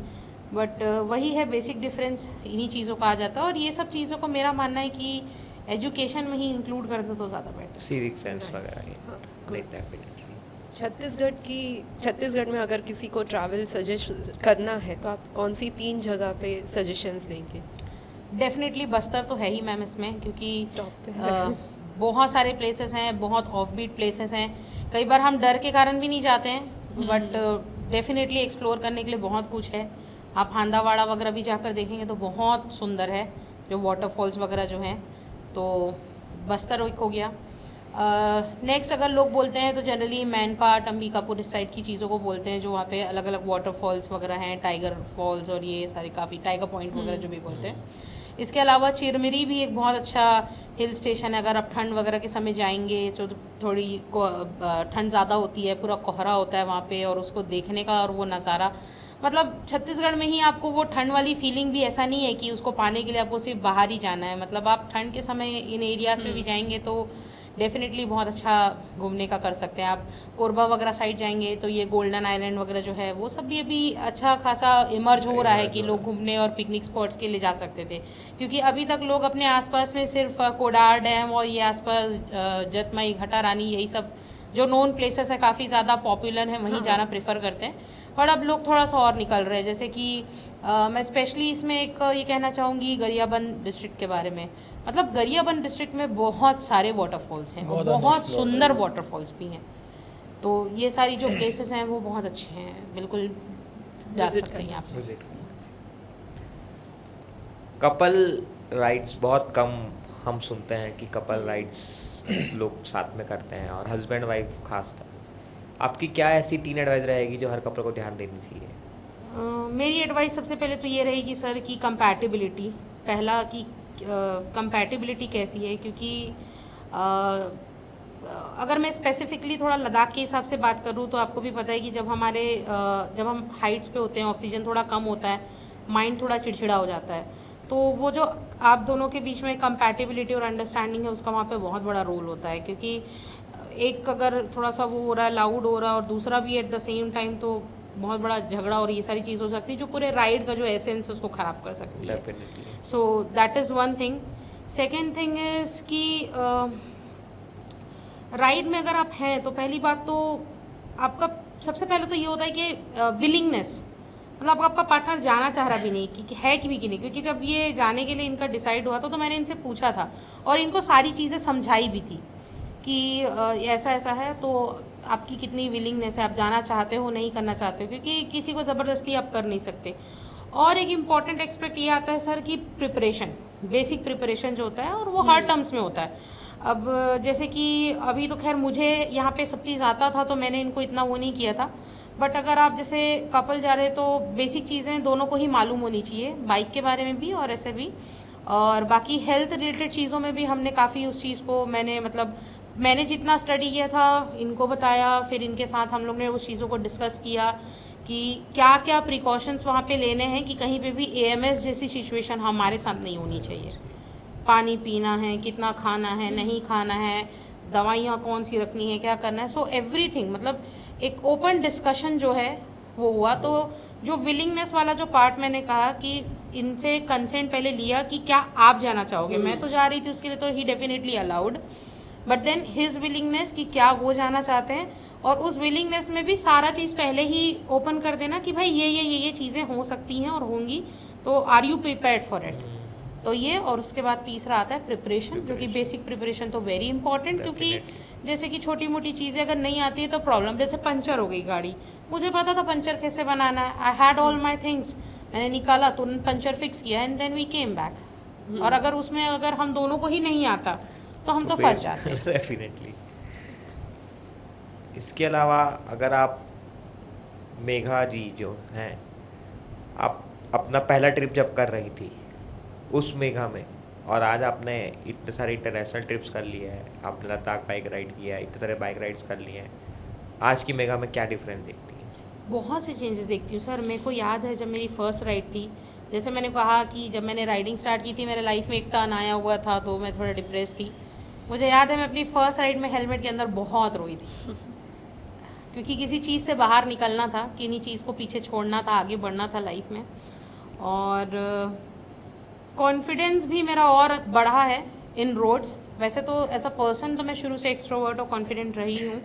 बट वही है बेसिक डिफरेंस इन्हीं चीज़ों का आ जाता है। और ये सब चीज़ों को मेरा मानना है कि एजुकेशन में ही इंक्लूड कर दो तो ज़्यादा बेटर। सिविक सेंस वगैरह डेफिनेटली। छत्तीसगढ़ में अगर किसी को ट्रैवल सजेस्ट करना है तो आप कौन सी 3 जगह पे सजेशंस देंगे? डेफिनेटली बस्तर तो है ही मैम इसमें, क्योंकि टॉप पे है। बहुत सारे प्लेसेस हैं, बहुत ऑफ बीट प्लेसेस हैं। कई बार हम डर के कारण भी नहीं जाते हैं, बट डेफिनेटली एक्सप्लोर करने के लिए बहुत कुछ है। आप हांदावाड़ा वगैरह भी जाकर देखेंगे तो बहुत सुंदर है, जो वाटरफॉल्स वगैरह जो हैं। तो बस्तर एक हो गया। नेक्स्ट अगर लोग बोलते हैं तो जनरली मैनपाट, अंबिकापुर इस साइड की चीज़ों को बोलते हैं, जो वहाँ पे अलग अलग वाटरफॉल्स वगैरह हैं, टाइगर फॉल्स और ये सारे काफ़ी टाइगर पॉइंट वगैरह जो भी बोलते हैं। इसके अलावा चिरमिरी भी एक बहुत अच्छा हिल स्टेशन है, अगर आप ठंड वगैरह के समय जाएंगे तो थोड़ी ठंड ज़्यादा होती है, पूरा कोहरा होता है वहाँ पे, और उसको देखने का और वो नज़ारा, मतलब छत्तीसगढ़ में ही आपको वो ठंड वाली फीलिंग भी, ऐसा नहीं है कि उसको पाने के लिए आपको सिर्फ बाहर ही जाना है, मतलब आप ठंड के समय इन एरियाज़ पे भी जाएंगे तो डेफिनेटली बहुत अच्छा घूमने का कर सकते हैं। आप कोरबा वगैरह साइड जाएंगे तो ये गोल्डन आइलैंड वगैरह जो है वो सब भी अभी अच्छा खासा इमर्ज हो रहा है कि लोग घूमने और पिकनिक स्पॉट्स के लिए जा सकते थे, क्योंकि अभी तक लोग अपने आसपास में सिर्फ कोडार डैम और ये आसपास जतमई, घटा रानी, यही सब जो नोन प्लेसेस है काफ़ी ज़्यादा पॉपुलर हैं, वहीं जाना प्रेफर करते हैं। पर अब लोग थोड़ा सा और निकल रहे हैं, जैसे कि मैं स्पेशली इसमें एक ये कहना चाहूँगी गरियाबंद डिस्ट्रिक्ट के बारे में। मतलब गरियाबंद डिस्ट्रिक्ट में बहुत सारे वाटरफॉल्स हैं और बहुत सुंदर वाटरफॉल्स भी हैं, तो ये सारी जो प्लेसेस हैं वो बहुत अच्छे हैं, बिल्कुल जा सकते हैं आप। कपल राइड्स बहुत कम हम सुनते हैं कि कपल राइड्स लोग साथ में करते हैं, और हस्बैंड वाइफ खास तौर। आपकी क्या ऐसी 3 एडवाइस रहेगी जो हर कपल को ध्यान देनी चाहिए? मेरी एडवाइस सबसे पहले तो ये रहेगी सर कि कंपैटिबिलिटी, पहला कि कंपैटिबिलिटी कैसी है, क्योंकि अगर मैं स्पेसिफिकली थोड़ा लद्दाख के हिसाब से बात करूँ तो आपको भी पता है कि जब हम हाइट्स पे होते हैं ऑक्सीजन थोड़ा कम होता है, माइंड थोड़ा चिड़चिड़ा हो जाता है, तो वो जो आप दोनों के बीच में कंपैटिबिलिटी और अंडरस्टैंडिंग है उसका वहाँ पे बहुत बड़ा रोल होता है, क्योंकि एक अगर थोड़ा सा वो हो रहा है, लाउड हो रहा है, और दूसरा भी एट द सेम टाइम, तो बहुत बड़ा झगड़ा और ये सारी चीज़ हो सकती है जो पूरे राइड का जो एसेंस है उसको ख़राब कर सकती है। So that is one thing. Second thing is कि राइड में अगर आप हैं तो पहली बात तो आपका सबसे पहले तो ये होता है कि विलिंगनेस, मतलब आपका पार्टनर जाना चाह रहा भी नहीं कि है कि भी कि नहीं, क्योंकि जब ये जाने के लिए इनका डिसाइड हुआ था तो मैंने इनसे पूछा था और इनको सारी चीज़ें समझाई भी थी कि ऐसा ऐसा है, तो आपकी कितनी विलिंगनेस है, आप जाना चाहते हो नहीं करना चाहते हो, क्योंकि किसी को ज़बरदस्ती आप कर नहीं सकते। और एक इम्पॉर्टेंट एक्सपेक्ट ये आता है सर कि प्रिपरेशन, बेसिक प्रिपरेशन जो होता है, और वो हर टर्म्स में होता है। अब जैसे कि अभी तो खैर मुझे यहाँ पे सब चीज़ आता था तो मैंने इनको इतना वो नहीं किया था, बट अगर आप जैसे कपल जा रहे हैं तो बेसिक चीज़ें दोनों को ही मालूम होनी चाहिए, बाइक के बारे में भी और ऐसे भी, और बाकी हेल्थ रिलेटेड चीज़ों में भी हमने काफ़ी उस चीज़ को मैंने जितना स्टडी किया था इनको बताया, फिर इनके साथ हम लोग ने उस चीज़ों को डिस्कस किया कि क्या क्या प्रिकॉशंस वहाँ पे लेने हैं कि कहीं पे भी AMS जैसी सिचुएशन हमारे साथ नहीं होनी चाहिए। पानी पीना है, कितना खाना है, नहीं खाना है, दवाइयाँ कौन सी रखनी है, क्या करना है, सो एवरीथिंग, मतलब एक ओपन डिस्कशन जो है वो हुआ। तो जो विलिंगनेस वाला जो पार्ट मैंने कहा कि इनसे कंसेंट पहले लिया कि क्या आप जाना चाहोगे, मैं तो जा रही थी उसके लिए तो he definitely allowed, but then his willingness कि क्या वो जाना चाहते हैं, और उस विलिंगनेस में भी सारा चीज़ पहले ही ओपन कर देना कि भाई ये चीज़ें हो सकती हैं और होंगी, तो are you prepared for it. तो ये, और उसके बाद तीसरा आता है प्रिपरेशन, जो कि बेसिक प्रिपरेशन तो वेरी इंपॉर्टेंट, क्योंकि जैसे कि छोटी मोटी चीज़ें अगर नहीं आती है तो प्रॉब्लम, जैसे पंचर हो गई गाड़ी, मुझे पता था पंचर कैसे बनाना है, I had all my things, मैंने निकाला तुरंत पंचर फिक्स किया and then we came back. और अगर हम दोनों को ही नहीं आता तो हम तो फंस जाते हैं। डेफिनेटली। इसके अलावा अगर आप मेघा जी जो हैं, आप अपना पहला ट्रिप जब कर रही थी उस मेघा में, और आज आपने इतने सारे इंटरनेशनल ट्रिप्स कर लिए हैं, आपने लद्दाख बाइक राइड किया है, इतने सारे बाइक राइड्स कर लिए हैं, आज की मेघा में क्या डिफरेंस देखती हैं? बहुत से चेंजेस देखती हूँ सर। मेरे को याद है जब मेरी फ़र्स्ट राइड थी, जैसे मैंने कहा कि जब मैंने राइडिंग स्टार्ट की थी मेरे लाइफ में एक टर्न आया हुआ था तो मैं थोड़ा डिप्रेस थी। मुझे याद है मैं अपनी फ़र्स्ट राइड में हेलमेट के अंदर बहुत रोई थी क्योंकि किसी चीज़ से बाहर निकलना था, किन्हीं चीज़ को पीछे छोड़ना था, आगे बढ़ना था लाइफ में। और कॉन्फिडेंस भी मेरा और बढ़ा है इन रोड्स। वैसे तो एज अ पर्सन तो मैं शुरू से एक्सट्रोवर्ट और कॉन्फिडेंट रही हूँ,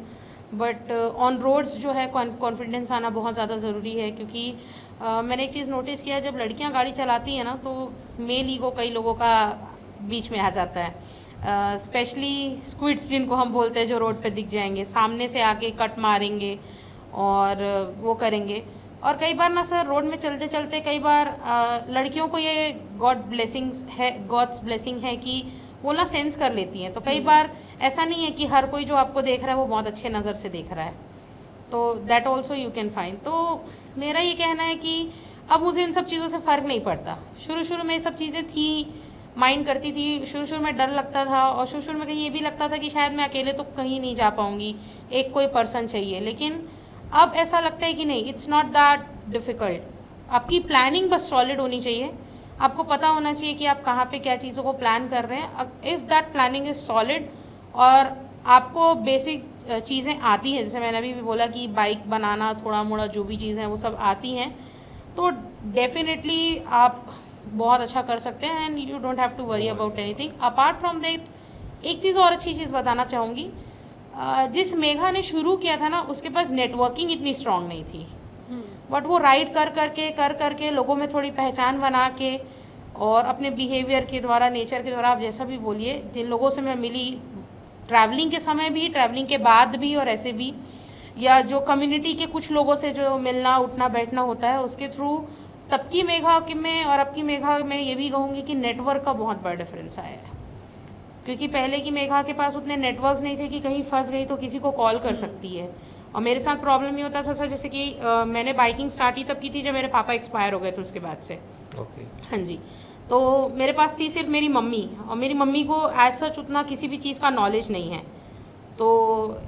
बट ऑन रोड्स जो है कॉन्फिडेंस आना बहुत ज़्यादा ज़रूरी है, क्योंकि मैंने एक चीज़ नोटिस किया है, जब लड़कियाँ गाड़ी चलाती हैं ना तो मेल ईगो कई लोगों का बीच में आ जाता है, स्पेशली स्क्विड्स जिनको हम बोलते हैं, जो रोड पे दिख जाएंगे, सामने से आके कट मारेंगे और वो करेंगे। और कई बार ना सर रोड में चलते चलते कई बार लड़कियों को ये गॉड्स ब्लेसिंग है कि वो ना सेंस कर लेती हैं, तो कई बार ऐसा नहीं है कि हर कोई जो आपको देख रहा है वो बहुत अच्छे नज़र से देख रहा है, तो that also you can find. तो मेरा ये कहना है कि अब मुझे इन सब चीज़ों से फ़र्क नहीं पड़ता। शुरू शुरू में ये सब चीज़ें थी, माइंड करती थी, शुरू शुरू में डर लगता था और शुरू शुरू में कहीं ये भी लगता था कि शायद मैं अकेले तो कहीं नहीं जा पाऊँगी, एक कोई पर्सन चाहिए। लेकिन अब ऐसा लगता है कि नहीं, इट्स नॉट दैट डिफ़िकल्ट। आपकी प्लानिंग बस सॉलिड होनी चाहिए, आपको पता होना चाहिए कि आप कहाँ पे क्या चीज़ों को प्लान कर रहे हैं। If that planning is solid और आपको बेसिक चीज़ें आती हैं, जैसे मैंने अभी भी बोला कि बाइक बनाना, थोड़ा मोड़ा जो भी चीज़ें हैं वो सब आती हैं, तो डेफिनेटली आप बहुत अच्छा कर सकते हैं and you don't have to worry about anything. Apart from that एक चीज़ और अच्छी चीज़ बताना चाहूँगी, जिस मेघा ने शुरू किया था ना, उसके पास नेटवर्किंग इतनी स्ट्रांग नहीं थी, बट वो राइड कर करके लोगों में थोड़ी पहचान बना के और अपने बिहेवियर के द्वारा, नेचर के द्वारा, आप जैसा भी बोलिए, जिन लोगों से मैं मिली ट्रैवलिंग के समय भी, ट्रैवलिंग के बाद भी और ऐसे भी, या जो कम्युनिटी के कुछ लोगों से जो मिलना उठना बैठना होता है उसके थ्रू, तब की मेघा में और अब की मेघा में ये भी कहूँगी कि नेटवर्क का बहुत बड़ा डिफरेंस आया है। क्योंकि पहले की मेघा के पास उतने नेटवर्क्स नहीं थे कि कहीं फंस गई तो किसी को कॉल कर सकती है। और मेरे साथ प्रॉब्लम ये होता था सर, जैसे कि मैंने बाइकिंग स्टार्ट ही तब की थी जब मेरे पापा एक्सपायर हो गए थे उसके बाद से। ओके। हाँ जी, तो मेरे पास थी सिर्फ मेरी मम्मी, और मेरी मम्मी को एज सच उतना किसी भी चीज़ का नॉलेज नहीं है। तो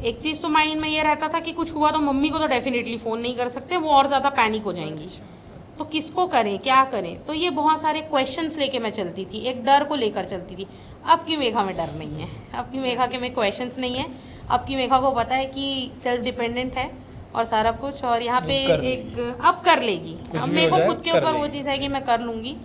एक चीज़ तो माइंड में ये रहता था कि कुछ हुआ तो मम्मी को तो डेफिनेटली फ़ोन नहीं कर सकते, वो और ज़्यादा पैनिक हो जाएंगी, तो किसको करें, क्या करें। तो ये बहुत सारे क्वेश्चंस लेके मैं चलती थी, एक डर को लेकर चलती थी। अब की मेघा में डर नहीं है, अब की मेघा के में क्वेश्चंस नहीं है। अब की मेघा को पता है कि सेल्फ डिपेंडेंट है और सारा कुछ, और यहाँ पे एक अब कर लेगी। अब मेरे को खुद के ऊपर वो चीज़ है कि मैं कर लूँगी,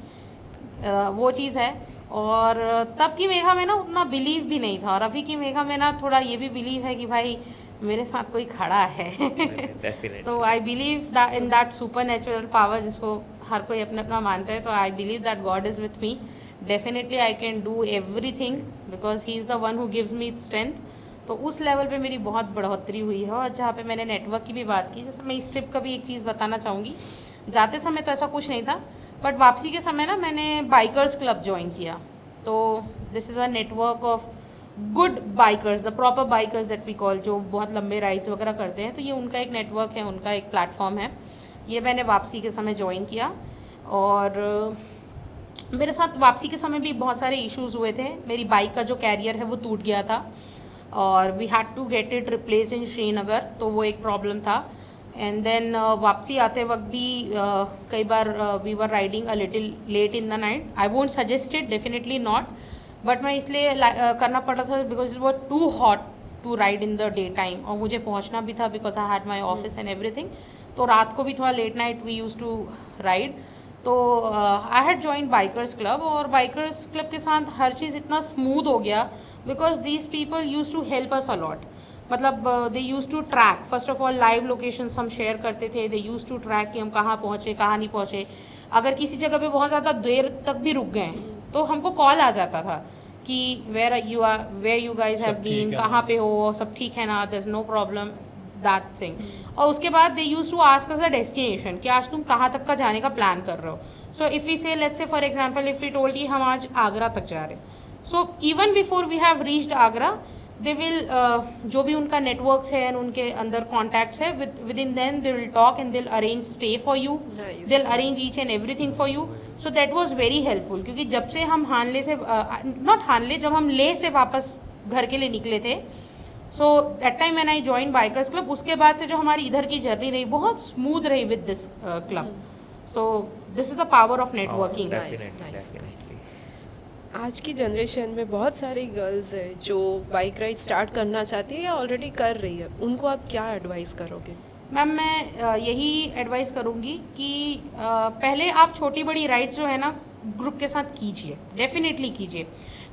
वो चीज़ है। और तब की मेघा में ना उतना बिलीव भी नहीं था, और अभी की मेघा में ना थोड़ा ये भी बिलीव है कि भाई मेरे साथ कोई खड़ा है। तो I believe in that super natural power, जिसको हर कोई अपना अपना मानता है। तो I believe that God is with me, definitely I can do everything because he is the one who gives me strength. तो उस लेवल पे मेरी बहुत बढ़ोतरी हुई है। और जहाँ पे मैंने नेटवर्क की भी बात की, जैसे मैं इस ट्रिप का भी एक चीज़ बताना चाहूँगी। जाते समय तो ऐसा कुछ नहीं था, बट वापसी के समय ना मैंने बाइकर्स क्लब ज्वाइन किया। तो this is a network of good bikers, the proper bikers that we call, जो बहुत लंबे राइड्स वगैरह करते हैं। तो ये उनका एक नेटवर्क है, उनका एक प्लेटफॉर्म है। ये मैंने वापसी के समय ज्वाइन किया, और मेरे साथ वापसी के समय भी बहुत सारे इश्यूज़ हुए थे। मेरी बाइक का जो कैरियर है वो टूट गया था, और we had to get it replace in Srinagar, तो वो एक प्रॉब्लम था। एंड देन वापसी आते वक्त भी कई बार we were riding a little late in the night. I won't suggest it, definitely not, but मैं इसलिए करना पड़ा था because it was too hot to ride in the day time, और मुझे पहुंचना भी था because I had my office and everything. तो रात को भी थोड़ा late night we use to ride. तो I had join bikers club, और बाइकर्स क्लब के साथ हर चीज़ इतना स्मूथ हो गया because these people use to help us a lot. मतलब they use to track, first of all live locations हम शेयर करते थे। दे यूज़ टू ट्रैक कि हम कहाँ पहुँचे, कहाँ नहीं पहुँचे। अगर किसी जगह पे बहुत ज़्यादा देर तक भी रुक गए तो हमको कॉल आ जाता था कि where you guys have been, कहाँ पे हो, सब ठीक है ना, there is no problem, that thing. और उसके बाद they use to ask us a destination कि आज तुम कहाँ तक का जाने का प्लान कर रहे हो। So if we say, let's say for example, if we told कि हम आज आगरा तक जा रहे हैं, so even before we have reached Agra, they will जो भी उनका नेटवर्क्स है एंड उनके अंदर कॉन्टैक्ट्स है, with in then they will talk and they will arrange stay for you, they will arrange each and everything for you. So that was very helpful, क्योंकि जब से हम जब हम लेह से वापस घर के लिए निकले थे, so that time when I join bikers club, उसके बाद से जो हमारी इधर की जर्नी रही बहुत स्मूथ रही with this club. So this is the power of networking. आज की जनरेशन में बहुत सारी गर्ल्स है जो बाइक राइड स्टार्ट करना चाहती है या ऑलरेडी कर रही है, उनको आप क्या एडवाइस करोगे? मैम मैं यही एडवाइस करूँगी कि पहले आप छोटी बड़ी राइड्स जो है ना ग्रुप के साथ कीजिए, डेफिनेटली कीजिए।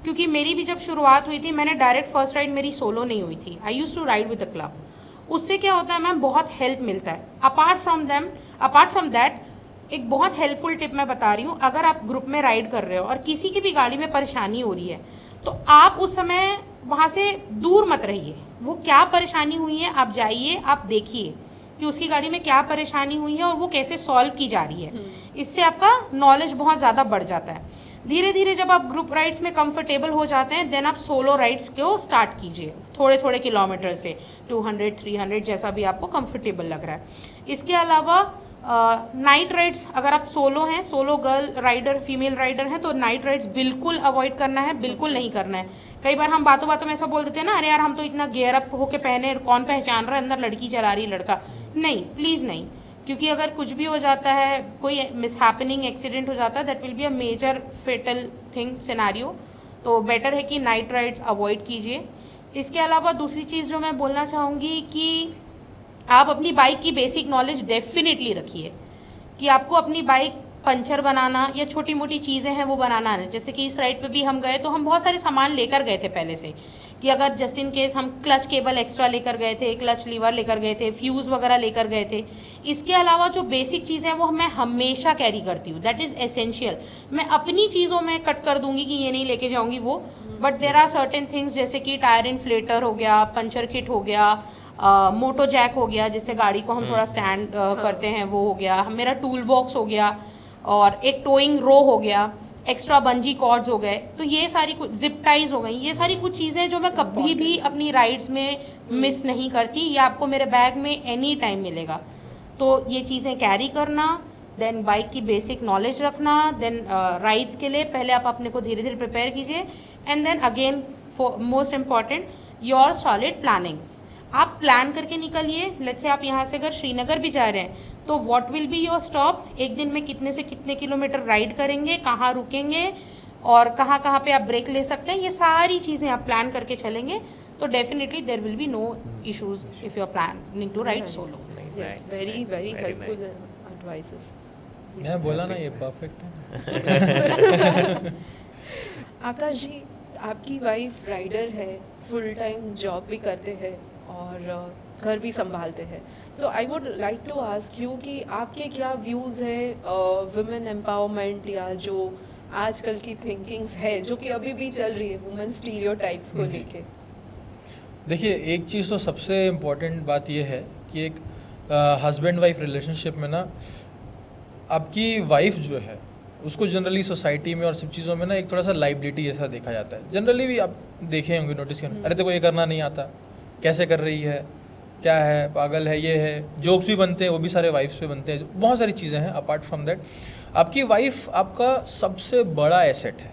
क्योंकि मेरी भी जब शुरुआत हुई थी, मैंने डायरेक्ट फर्स्ट राइड मेरी सोलो नहीं हुई थी, I use to ride with the club. उससे क्या होता है मैम, बहुत हेल्प मिलता है। अपार्ट फ्रॉम दैट एक बहुत हेल्पफुल टिप मैं बता रही हूँ, अगर आप ग्रुप में राइड कर रहे हो और किसी की भी गाड़ी में परेशानी हो रही है, तो आप उस समय वहाँ से दूर मत रहिए। वो क्या परेशानी हुई है आप जाइए, आप देखिए कि उसकी गाड़ी में क्या परेशानी हुई है और वो कैसे सॉल्व की जा रही है। इससे आपका नॉलेज बहुत ज़्यादा बढ़ जाता है। धीरे धीरे जब आप ग्रुप राइड्स में कंफर्टेबल हो जाते हैं, देन आप सोलो राइड्स को स्टार्ट कीजिए, थोड़े थोड़े किलोमीटर से, 200 300 जैसा भी आपको कंफर्टेबल लग रहा है। इसके अलावा नाइट राइड्स, अगर आप सोलो हैं, solo girl rider, female rider हैं, तो नाइट राइड्स बिल्कुल अवॉइड करना है, बिल्कुल नहीं करना है। कई बार हम बातों बातों में ऐसा बोल देते हैं ना, अरे यार हम तो इतना गेयर अप होके पहने, कौन पहचान रहा है अंदर लड़की चला रही लड़का। नहीं, प्लीज़ नहीं, क्योंकि अगर कुछ भी हो जाता है, कोई मिसहैपनिंग एक्सीडेंट हो जाता है, that will be a major fatal thing scenario. तो बेटर है कि नाइट राइड्स अवॉइड कीजिए। इसके अलावा दूसरी चीज़ जो मैं बोलना चाहूँगी कि आप अपनी बाइक की बेसिक नॉलेज डेफिनेटली रखिए, कि आपको अपनी बाइक पंचर बनाना या छोटी मोटी चीज़ें हैं वो बनाना है। जैसे कि इस राइड पे भी हम गए तो हम बहुत सारे सामान लेकर गए थे पहले से, कि अगर जस्ट इन केस हम क्लच केबल एक्स्ट्रा लेकर गए थे, क्लच लीवर लेकर गए थे, फ्यूज़ वगैरह लेकर गए थे। इसके अलावा जो बेसिक चीज़ें हैं वो मैं हमेशा कैरी करती हूँ, दैट इज़ एसेंशियल। मैं अपनी चीज़ों में कट कर दूंगी कि ये नहीं लेके जाऊँगी वो, but there are certain things जैसे कि टायर इन्फ्लेटर हो गया, पंचर किट हो गया, मोटो जैक हो गया, जिससे गाड़ी को हम थोड़ा स्टैंड करते हैं, वो हो गया, मेरा टूल बॉक्स हो गया, और एक टोइंग रो हो गया, एक्स्ट्रा बंजी कॉर्ड्स हो गए। तो ये सारी कुछ जिप टाइज हो गई, ये सारी कुछ चीज़ें जो मैं कभी भी अपनी राइड्स में मिस नहीं करती, ये आपको मेरे बैग में एनी टाइम मिलेगा। तो ये चीज़ें कैरी करना, देन बाइक की बेसिक नॉलेज रखना, देन राइड्स के लिए पहले आप अपने को धीरे धीरे प्रिपेयर कीजिए, and then again for most important your solid planning. आप प्लान करके निकलिए। लेट्स से आप यहाँ से अगर श्रीनगर भी जा रहे हैं तो what will be your stop, एक दिन में कितने से कितने किलोमीटर राइड करेंगे, कहाँ रुकेंगे और कहाँ कहाँ पे आप ब्रेक ले सकते हैं, ये सारी चीज़ें आप प्लान करके चलेंगे तो definitely there will be no issues if you are planning to ride solo. Yes, very very helpful advices. मैं बोला ना ये परफेक्ट है। आकाश जी, आपकी वाइफ राइडर है, फुल टाइम जॉब भी करते हैं और घर भी संभालते हैं। So I would like to ask you कि आपके क्या व्यूज़ है वुमेन एम्पावरमेंट या जो आजकल की थिंकिंग्स है जो कि अभी भी चल रही है वुमेन स्टीरियोटाइप्स को लेके। देखिए, एक चीज़ तो सबसे इम्पोर्टेंट बात यह है कि एक हस्बैंड वाइफ रिलेशनशिप में ना आपकी वाइफ जो है उसको जनरली सोसाइटी में और सब चीज़ों में ना एक थोड़ा सा लाइबिलिटी जैसा देखा जाता है। जनरली भी आप देखे होंगे, नोटिस किया, अरे तेरे को ये करना नहीं आता, कैसे कर रही है, क्या है, पागल है, ये है। जोक्स भी बनते हैं, वो भी सारे वाइफ्स पे बनते हैं, बहुत सारी चीज़ें हैं। अपार्ट फ्रॉम दैट, आपकी वाइफ आपका सबसे बड़ा एसेट है।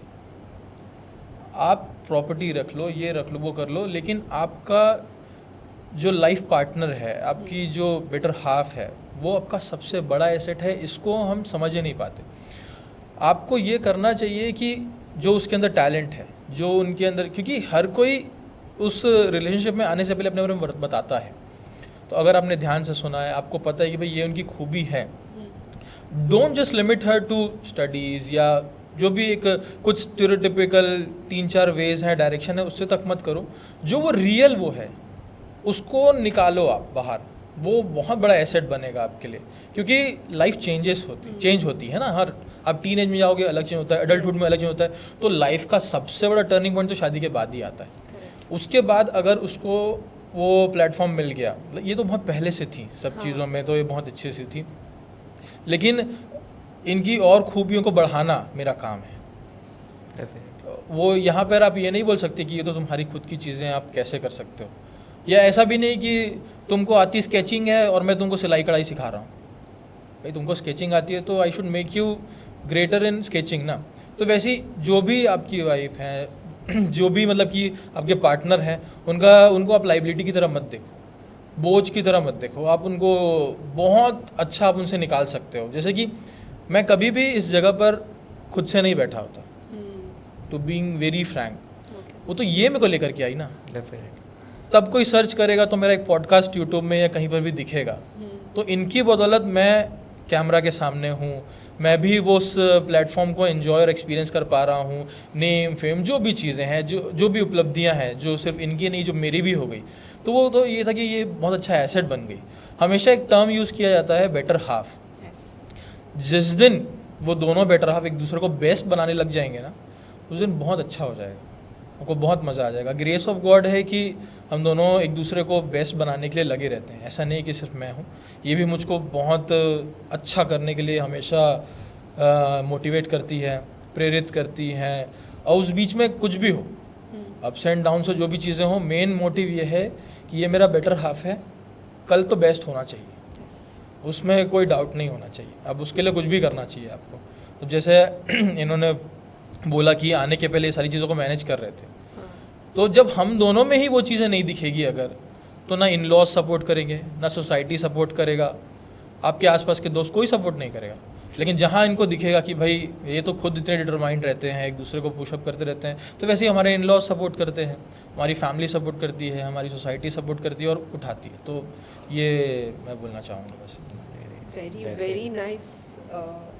आप प्रॉपर्टी रख लो, ये रख लो, वो कर लो, लेकिन आपका जो लाइफ पार्टनर है, आपकी जो बेटर हाफ है, वो आपका सबसे बड़ा एसेट है। इसको हम समझ ही नहीं पाते। आपको ये करना चाहिए कि जो उसके अंदर टैलेंट है, जो उनके अंदर, क्योंकि हर कोई उस रिलेशनशिप में आने से पहले अपने बारे में बताता है। तो अगर आपने ध्यान से सुना है, आपको पता है कि भाई ये उनकी खूबी है, don't just limit her to studies या जो भी एक कुछ स्टीरियोटिपिकल 3-4 वेज हैं, डायरेक्शन है, उससे तक मत करो। जो वो रियल वो है उसको निकालो आप बाहर, वो बहुत बड़ा एसेट बनेगा आपके लिए। क्योंकि लाइफ चेंज होती है ना। हर आप टीन एज में जाओगे अलग चेंज होता है, एडल्टहुड में अलग चेंज होता है। तो लाइफ का सबसे बड़ा टर्निंग पॉइंट तो शादी के बाद ही आता है। उसके बाद अगर उसको वो प्लेटफॉर्म मिल गया, ये तो बहुत पहले से थी सब चीज़ों में, तो ये बहुत अच्छे से थी, लेकिन इनकी और खूबियों को बढ़ाना मेरा काम है। वो यहाँ पर आप ये नहीं बोल सकते कि ये तो तुम्हारी खुद की चीज़ें, आप कैसे कर सकते हो। या ऐसा भी नहीं कि तुमको आती स्केचिंग है और मैं तुमको सिलाई कढ़ाई सिखा रहा हूँ। भाई तुमको स्केचिंग आती है तो I should make you greater in sketching ना। तो वैसे ही जो भी आपकी वाइफ है, जो भी मतलब कि आपके पार्टनर हैं, उनको आप लाइबिलिटी की तरह मत देखो, बोझ की तरह मत देखो। आप उनको बहुत अच्छा आप उनसे निकाल सकते हो। जैसे कि मैं कभी भी इस जगह पर खुद से नहीं बैठा होता, टू बीइंग वेरी फ्रैंक। वो तो ये मेरे को लेकर के आई ना। डेफिनेटली। तब कोई सर्च करेगा तो मेरा एक पॉडकास्ट यूट्यूब में या कहीं पर भी दिखेगा। तो इनकी बदौलत मैं कैमरा के सामने हूँ, मैं भी वो उस प्लेटफॉर्म को एंजॉय और एक्सपीरियंस कर पा रहा हूँ। नेम फेम जो भी चीज़ें हैं, जो भी उपलब्धियाँ हैं, जो सिर्फ इनकी नहीं, जो मेरी भी हो गई, तो वो तो ये था कि ये बहुत अच्छा एसेट बन गई। हमेशा एक टर्म यूज़ किया जाता है, बेटर हाफ। जिस दिन वो दोनों बेटर हाफ एक दूसरे को बेस्ट बनाने लग जाएंगे ना, उस दिन बहुत अच्छा हो जाएगा, आपको बहुत मज़ा आ जाएगा। ग्रेस ऑफ गॉड है कि हम दोनों एक दूसरे को बेस्ट बनाने के लिए लगे रहते हैं। ऐसा नहीं कि सिर्फ मैं हूँ, ये भी मुझको बहुत अच्छा करने के लिए हमेशा मोटिवेट करती है, प्रेरित करती है। और उस बीच में कुछ भी हो, अप्स एंड डाउन से जो भी चीज़ें हो, मेन मोटिव ये है कि ये मेरा बेटर हाफ है, कल तो बेस्ट होना चाहिए। उसमें कोई डाउट नहीं होना चाहिए। अब उसके लिए कुछ भी करना चाहिए आपको। तो जैसे इन्होंने बोला कि आने के पहले ये सारी चीज़ों को मैनेज कर रहे थे, तो जब हम दोनों में ही वो चीज़ें नहीं दिखेगी अगर, तो ना इन लॉज सपोर्ट करेंगे, ना सोसाइटी सपोर्ट करेगा, आपके आसपास के दोस्त कोई सपोर्ट नहीं करेगा। लेकिन जहाँ इनको दिखेगा कि भाई ये तो खुद इतने डिटरमाइंड रहते हैं, एक दूसरे को पुशअप करते रहते हैं, तो वैसे ही हमारे इन लॉज सपोर्ट करते हैं, हमारी फैमिली सपोर्ट करती है, हमारी सोसाइटी सपोर्ट करती है और उठाती है। तो ये मैं बोलना चाहूँगा बस। very nice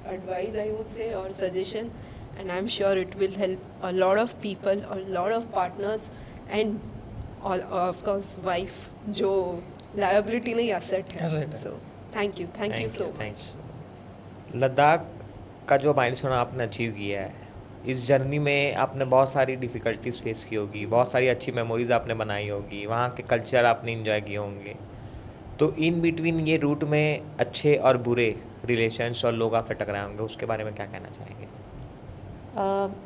advice, I would say, or suggestion, and I'm sure it will help a lot of people, a lot of partners, and all, of course wife जो liability नहीं asset है। Asset है। So thank you so much। Thanks. Ladakh का जो milestone आपने achieve किया है, इस जर्नी में आपने बहुत सारी डिफ़िकल्टीज फेस की होगी, बहुत सारी अच्छी मेमोरीज आपने बनाई होगी, वहाँ के कल्चर आपने इंजॉय किए होंगे। तो इन बिटवीन ये रूट में अच्छे और बुरे रिलेशंस और लोग आपसे टकराए होंगे, उसके बारे में क्या कहना चाहेंगे?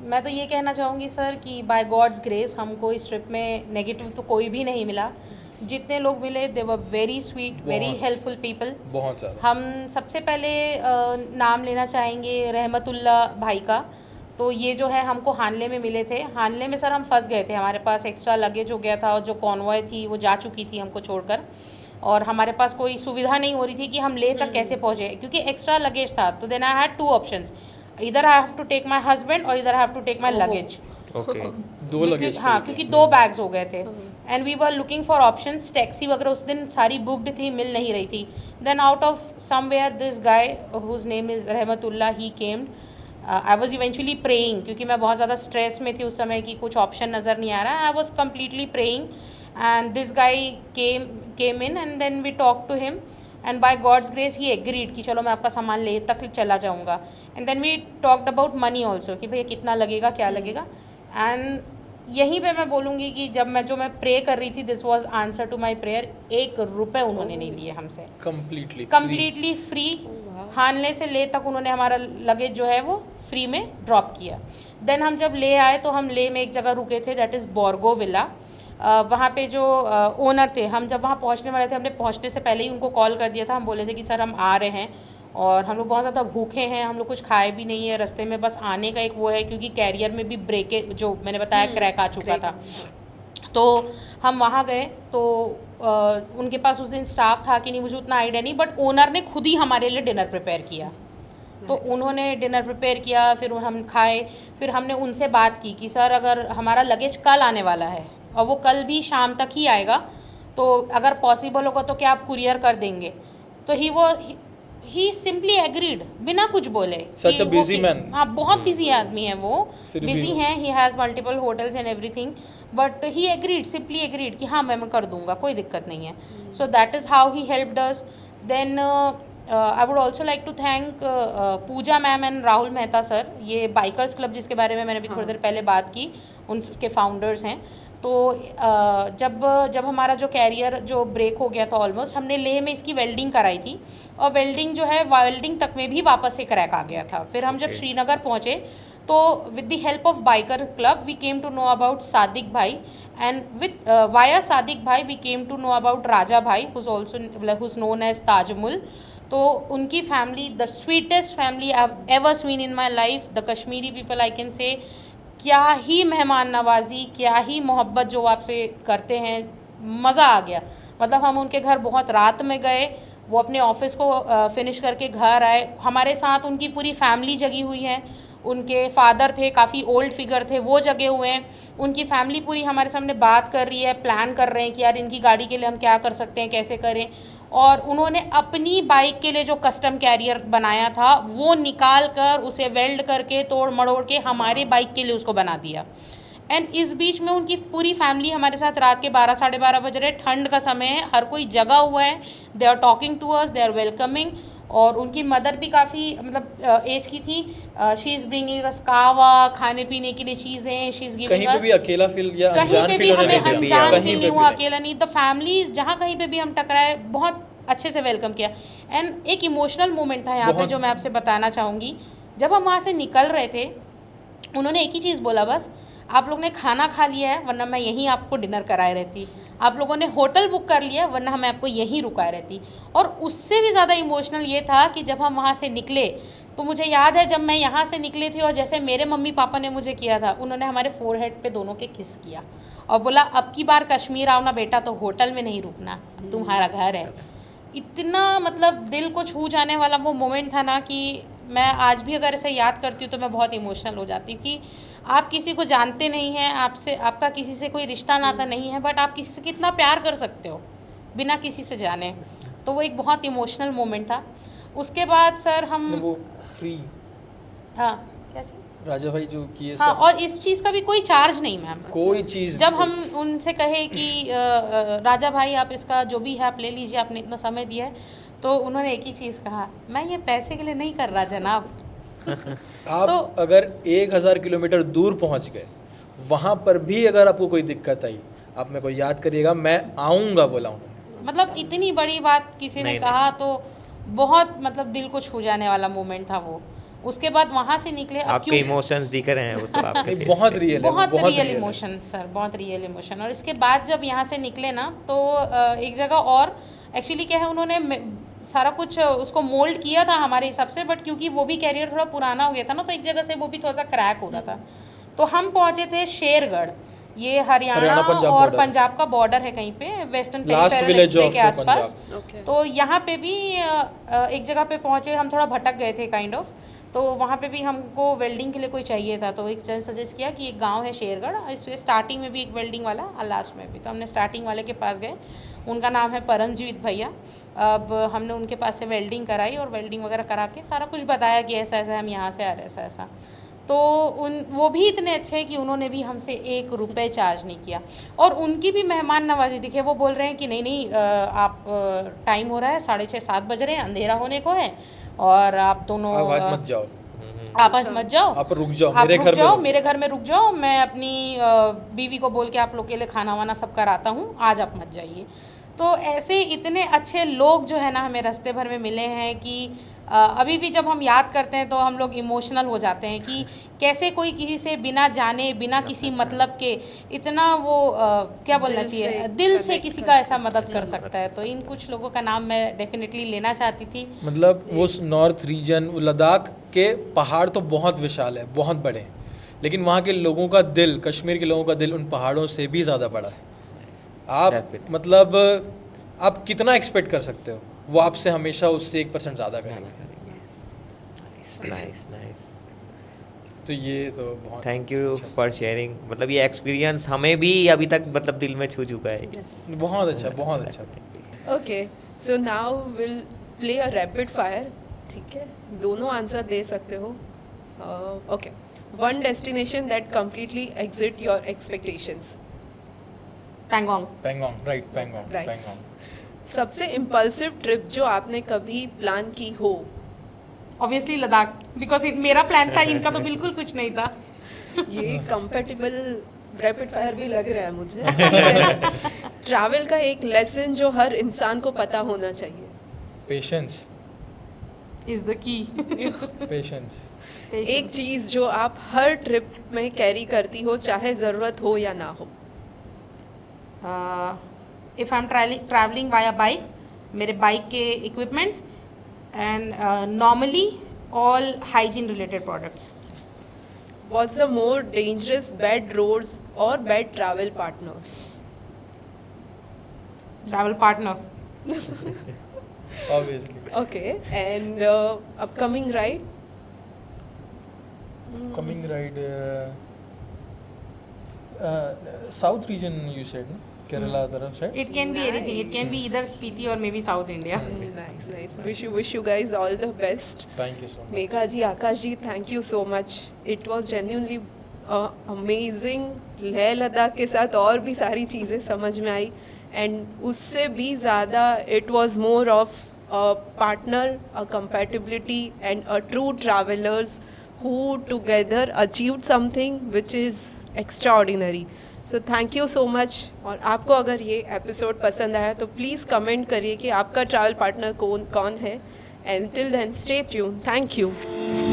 मैं तो ये कहना चाहूँगी सर कि बाय गॉड्स ग्रेस हमको इस ट्रिप में नेगेटिव तो कोई भी नहीं मिला। जितने लोग मिले they were very sweet, very helpful people. बहुत ज़्यादा। हम सबसे पहले नाम लेना चाहेंगे रहमतुल्ला भाई का। तो ये जो है हमको हानले में मिले थे। हानले में सर हम फंस गए थे, हमारे पास एक्स्ट्रा लगेज हो गया था और जो कॉन्वॉय थी वो जा चुकी थी हमको छोड़कर, और हमारे पास कोई सुविधा नहीं हो रही थी कि हम ले तक कैसे पहुँचे, क्योंकि एक्स्ट्रा लगेज था। तो then I had two options, इधर I have to take my husband और इधर I have to take my luggage. Okay. दो लगेज थे। हाँ, क्योंकि 2 बैग्स हो गए थे and we were looking for options. Taxi वगैरह उस दिन सारी बुकड थी, मिल नहीं रही थी। Then out of somewhere this guy whose name is Rahmatullah, he came. I was eventually praying, क्योंकि मैं बहुत ज़्यादा स्ट्रेस में थी उस समय कि कुछ ऑप्शन नज़र नहीं आ रहा। I was completely praying and this guy came in and then we talk to him and by God's grace he agreed कि चलो मैं आपका सामान ले तक चला जाऊँगा। And then we talked about money also कि भैया कितना लगेगा, क्या लगेगा। एंड यहीं पे मैं बोलूँगी कि जब मैं प्रे कर रही थी, this was answer to my prayer. 1 रुपए उन्होंने नहीं लिए हमसे, कम्प्लीटली फ्री। हानले से ले तक उन्होंने हमारा लगेज जो है वो फ्री में ड्रॉप किया। देन हम जब ले आए तो हम ले में एक जगह रुके थे, दैट इज़ बोर्गो विला। वहाँ पे जो ओनर थे, हम जब वहाँ पहुँचने वाले थे, हमने पहुँचने से पहले ही उनको कॉल कर दिया था। हम बोले थे कि सर हम आ रहे हैं और हम लोग बहुत ज़्यादा भूखे हैं, हम लोग कुछ खाए भी नहीं है, रास्ते में बस आने का एक वो है, क्योंकि कैरियर में भी ब्रेके जो मैंने बताया क्रैक आ चुका था। तो हम वहाँ गए तो उनके पास उस दिन स्टाफ था कि नहीं मुझे उतना आइडिया नहीं, बट ओनर ने खुद ही हमारे लिए डिनर प्रिपेयर किया। तो उन्होंने डिनर प्रिपेयर किया, फिर हम खाए। फिर हमने उनसे बात की कि सर अगर हमारा लगेज कल आने वाला है और वो कल भी शाम तक ही आएगा, तो अगर पॉसिबल होगा तो क्या आप कुरियर कर देंगे? तो ही सिंपली एग्रीड बिना कुछ बोले। Such a busy man। हाँ, बहुत बिजी आदमी है वो, बिजी हैं, he has multiple hotels and everything, but he agreed, simply agreed कि हाँ मैं कर दूंगा, कोई दिक्कत नहीं है। So that is how he helped us. Then I would also like to thank Pooja ma'am and Rahul Mehta sir. ये बाइकर्स क्लब जिसके बारे में मैंने अभी थोड़ी देर पहले बात की, उनके फाउंडर्स हैं। तो जब हमारा जो कैरियर जो ब्रेक हो गया था ऑलमोस्ट, हमने लेह में इसकी वेल्डिंग कराई थी और वेल्डिंग जो है वेल्डिंग तक में भी वापस से क्रैक आ गया था। फिर हम जब श्रीनगर पहुँचे तो with the help of biker club we came to know about Sadiq भाई, एंड विद वाया सादिक भाई we came to know about Raja भाई हुज नोन एज ताजमुल। तो उनकी family the sweetest family I have ever seen in my life. The Kashmiri people I can say, क्या ही मेहमान नवाजी, क्या ही मोहब्बत जो आपसे करते हैं, मज़ा आ गया। मतलब हम उनके घर बहुत रात में गए, वो अपने ऑफिस को फिनिश करके घर आए। हमारे साथ उनकी पूरी फैमिली जगी हुई है। उनके फादर थे, काफ़ी ओल्ड फिगर थे, वो जगे हुए हैं। उनकी फैमिली पूरी हमारे सामने बात कर रही है, प्लान कर रहे हैं कि यार इनकी गाड़ी के लिए हम क्या कर सकते हैं, कैसे करें। और उन्होंने अपनी बाइक के लिए जो कस्टम कैरियर बनाया था वो निकाल कर उसे वेल्ड करके तोड़ मड़ोड़ के हमारे बाइक के लिए उसको बना दिया। एंड इस बीच में उनकी पूरी फैमिली हमारे साथ रात के 12 साढ़े 12 बज रहे, ठंड का समय है, हर कोई जगा हुआ है, they are talking to us, they are welcoming. और उनकी मदर भी काफ़ी मतलब एज की थी। शी इज़ ब्रिंगिंग अस कावा, खाने पीने के लिए चीज़ें, शी इज़ गिविंग अस। कहीं पे भी अकेला फील या कहीं पे भी हमें अनजान फील नहीं हुआ, नहीं। अकेला नहीं। द फैमिलीज जहाँ कहीं पे भी हम टकराए बहुत अच्छे से वेलकम किया। एंड एक इमोशनल मोमेंट था यहाँ पे जो मैं आपसे बताना चाहूँगी। जब हम वहाँ से निकल रहे थे, उन्होंने एक ही चीज़ बोला बस, आप लोग ने खाना खा लिया है वरना मैं यहीं आपको डिनर कराए रहती, आप लोगों ने होटल बुक कर लिया है वरना मैं आपको यहीं रुकाए रहती। और उससे भी ज़्यादा इमोशनल ये था कि जब हम वहाँ से निकले तो मुझे याद है जब मैं यहाँ से निकली थी और जैसे मेरे मम्मी पापा ने मुझे किया था, उन्होंने हमारे फोरहेड पे दोनों के किस किया और बोला अब की बार कश्मीर आओ ना बेटा तो होटल में नहीं रुकना, तुम्हारा घर है। इतना मतलब दिल को छू जाने वाला वो मोमेंट था ना कि मैं आज भी अगर इसे याद करती हूँ तो मैं बहुत इमोशनल हो जाती हूँ कि आप किसी को जानते नहीं हैं, आपसे आपका किसी से कोई रिश्ता नाता नहीं है, बट आप किसी से कितना प्यार कर सकते हो बिना किसी से जाने। तो वो एक बहुत इमोशनल मोमेंट था। उसके बाद सर हम वो फ्री, हाँ क्या चीज़ राजा भाई जो किए हाँ, सब, और इस चीज़ का भी कोई चार्ज नहीं मैम। कोई चीज़ जब हम उनसे कहे कि राजा भाई आप इसका जो भी है आप ले लीजिए, आपने इतना समय दिया है, तो उन्होंने एक ही चीज़ कहा, मैं ये पैसे के लिए नहीं कर रहा जनाब। आप तो अगर 1000 किलोमीटर दूर पहुंच गए, वहाँ पर भी अगर आपको कोई दिक्कत आई, आप मेरे को याद करिएगा, मैं आऊँगा बोला उन्होंने। मतलब इतनी बड़ी बात किसी ने नहीं, कहा तो बहुत मतलब दिल को छू जाने वाला मोमेंट था वो। उसके बाद वहाँ से निकले, अब आपके इमोशंस दिख रहे हैं वो तो आपके face बहुत पे। रियल है, बहुत बहुत रियल real है। इमोशन सर, बहुत रियल इमोशन। और इसके बाद जब यहाँ से निकले ना तो एक जगह और एक्चुअली क्या है, उन्होंने सारा कुछ उसको मोल्ड किया था हमारे हिसाब से, बट क्योंकि वो भी कैरियर थोड़ा पुराना हो गया था ना तो एक जगह से वो भी थोड़ा सा क्रैक हो रहा था। तो हम पहुँचे थे शेरगढ़, ये हरियाणा पंजाब और border। पंजाब का बॉर्डर है कहीं पे, western Last peripheral village एक्सप्रे of के आसपास। Okay. तो यहाँ पे भी एक जगह पे पहुँचे, हम थोड़ा भटक गए थे काइंड ऑफ। तो वहाँ पे भी हमको वेल्डिंग के लिए कोई चाहिए था, तो एक जन सजेस्ट किया कि एक गांव है शेरगढ़, इसमें स्टार्टिंग में भी एक वेल्डिंग वाला और लास्ट में भी। तो हमने स्टार्टिंग वाले के पास गए, उनका नाम है परमजीत भैया। अब हमने उनके पास से वेल्डिंग कराई और वेल्डिंग वगैरह करा के सारा कुछ बताया कि ऐसा ऐसा हम यहाँ से आ रहे, ऐसा ऐसा। तो वो भी इतने अच्छे हैं कि उन्होंने भी हमसे 1 रुपये चार्ज नहीं किया। और उनकी भी मेहमान नवाजी दिखे, वो बोल रहे हैं कि नहीं नहीं आप टाइम हो रहा है, 6:30-7 बज रहे हैं, अंधेरा होने को है और आप दोनों आप आज मत जाओ, आप आज मत जाओ, आप रुक जाओ, आप मेरे रुक घर में जाओ, रुको। मेरे घर में रुक जाओ, मैं अपनी बीवी को बोल के आप लोग के लिए खाना वाना सब कराता हूँ, आज आप मत जाइए। तो ऐसे इतने अच्छे लोग जो है ना हमें रास्ते भर में मिले हैं कि अभी भी जब हम याद करते हैं तो हम लोग इमोशनल हो जाते हैं कि कैसे कोई किसी से बिना जाने बिना किसी मतलब के इतना वो क्या बोलना चाहिए, दिल से किसी का ऐसा मदद कर सकता है। तो इन कुछ लोगों का नाम मैं डेफिनेटली लेना चाहती थी। मतलब वो नॉर्थ रीजन, लद्दाख के पहाड़ तो बहुत विशाल है, बहुत बड़े हैं, लेकिन वहाँ के लोगों का दिल, कश्मीर के लोगों का दिल उन पहाड़ों से भी ज़्यादा बड़ा है। आप Definitely। मतलब आप कितना एक्सपेक्ट कर सकते हो, वो आपसे हमेशा उससे 1% ज़्यादा करेंगे। नाइस नाइस, तो ये तो बहुत थैंक यू फॉर शेयरिंग। मतलब ये एक्सपीरियंस हमें भी अभी तक मतलब दिल में छू चुका है। बहुत अच्छा, बहुत अच्छा। Okay, so now will play a rapid fire, ठीक है? दोनों आंसर दे सकते हो। Okay, one destination that completely exit your expectations. Pangong. Pangong, right, Pangong, Nice. Pangong. सबसे इम्पल्सिव ट्रिप जो आपने कभी प्लान की हो। ऑब्वियसली लद्दाख, बिकॉज मेरा प्लान था, इनका तो बिल्कुल कुछ नहीं था। ये कंपेटेबल रैपिड फायर भी लग रहा है मुझे। ट्रैवल का एक लेसन जो हर इंसान को पता होना चाहिए। Patience, is the key. Patience. एक चीज़ जो आप हर ट्रिप में कैरी करती हो, चाहे ज़रूरत हो या ना हो। If I am travelling via bike, मेरे बाइक के equipments and normally all hygiene related products. What's the more dangerous, bad roads or bad travel partners? Travel partner. Obviously. Okay, and upcoming ride? Coming ride, South region you said, no? Kerala तरफ से. It can be anything. It can be either Spiti or maybe South India. Nice, nice. Wish you guys all the best. Thank you so much. Megha ji, Akash ji, thank you so much. It was genuinely amazing. Leh Ladakh के साथ और भी सारी चीज़ें समझ में आई, and उससे भी ज़्यादा it was more of a partner, a compatibility and a true travelers who together achieved something which is extraordinary. So thank you so much. और आपको अगर ये एपिसोड पसंद आया तो प्लीज़ कमेंट करिए कि आपका ट्रैवल पार्टनर कौन है, and till then stay tuned. Thank you.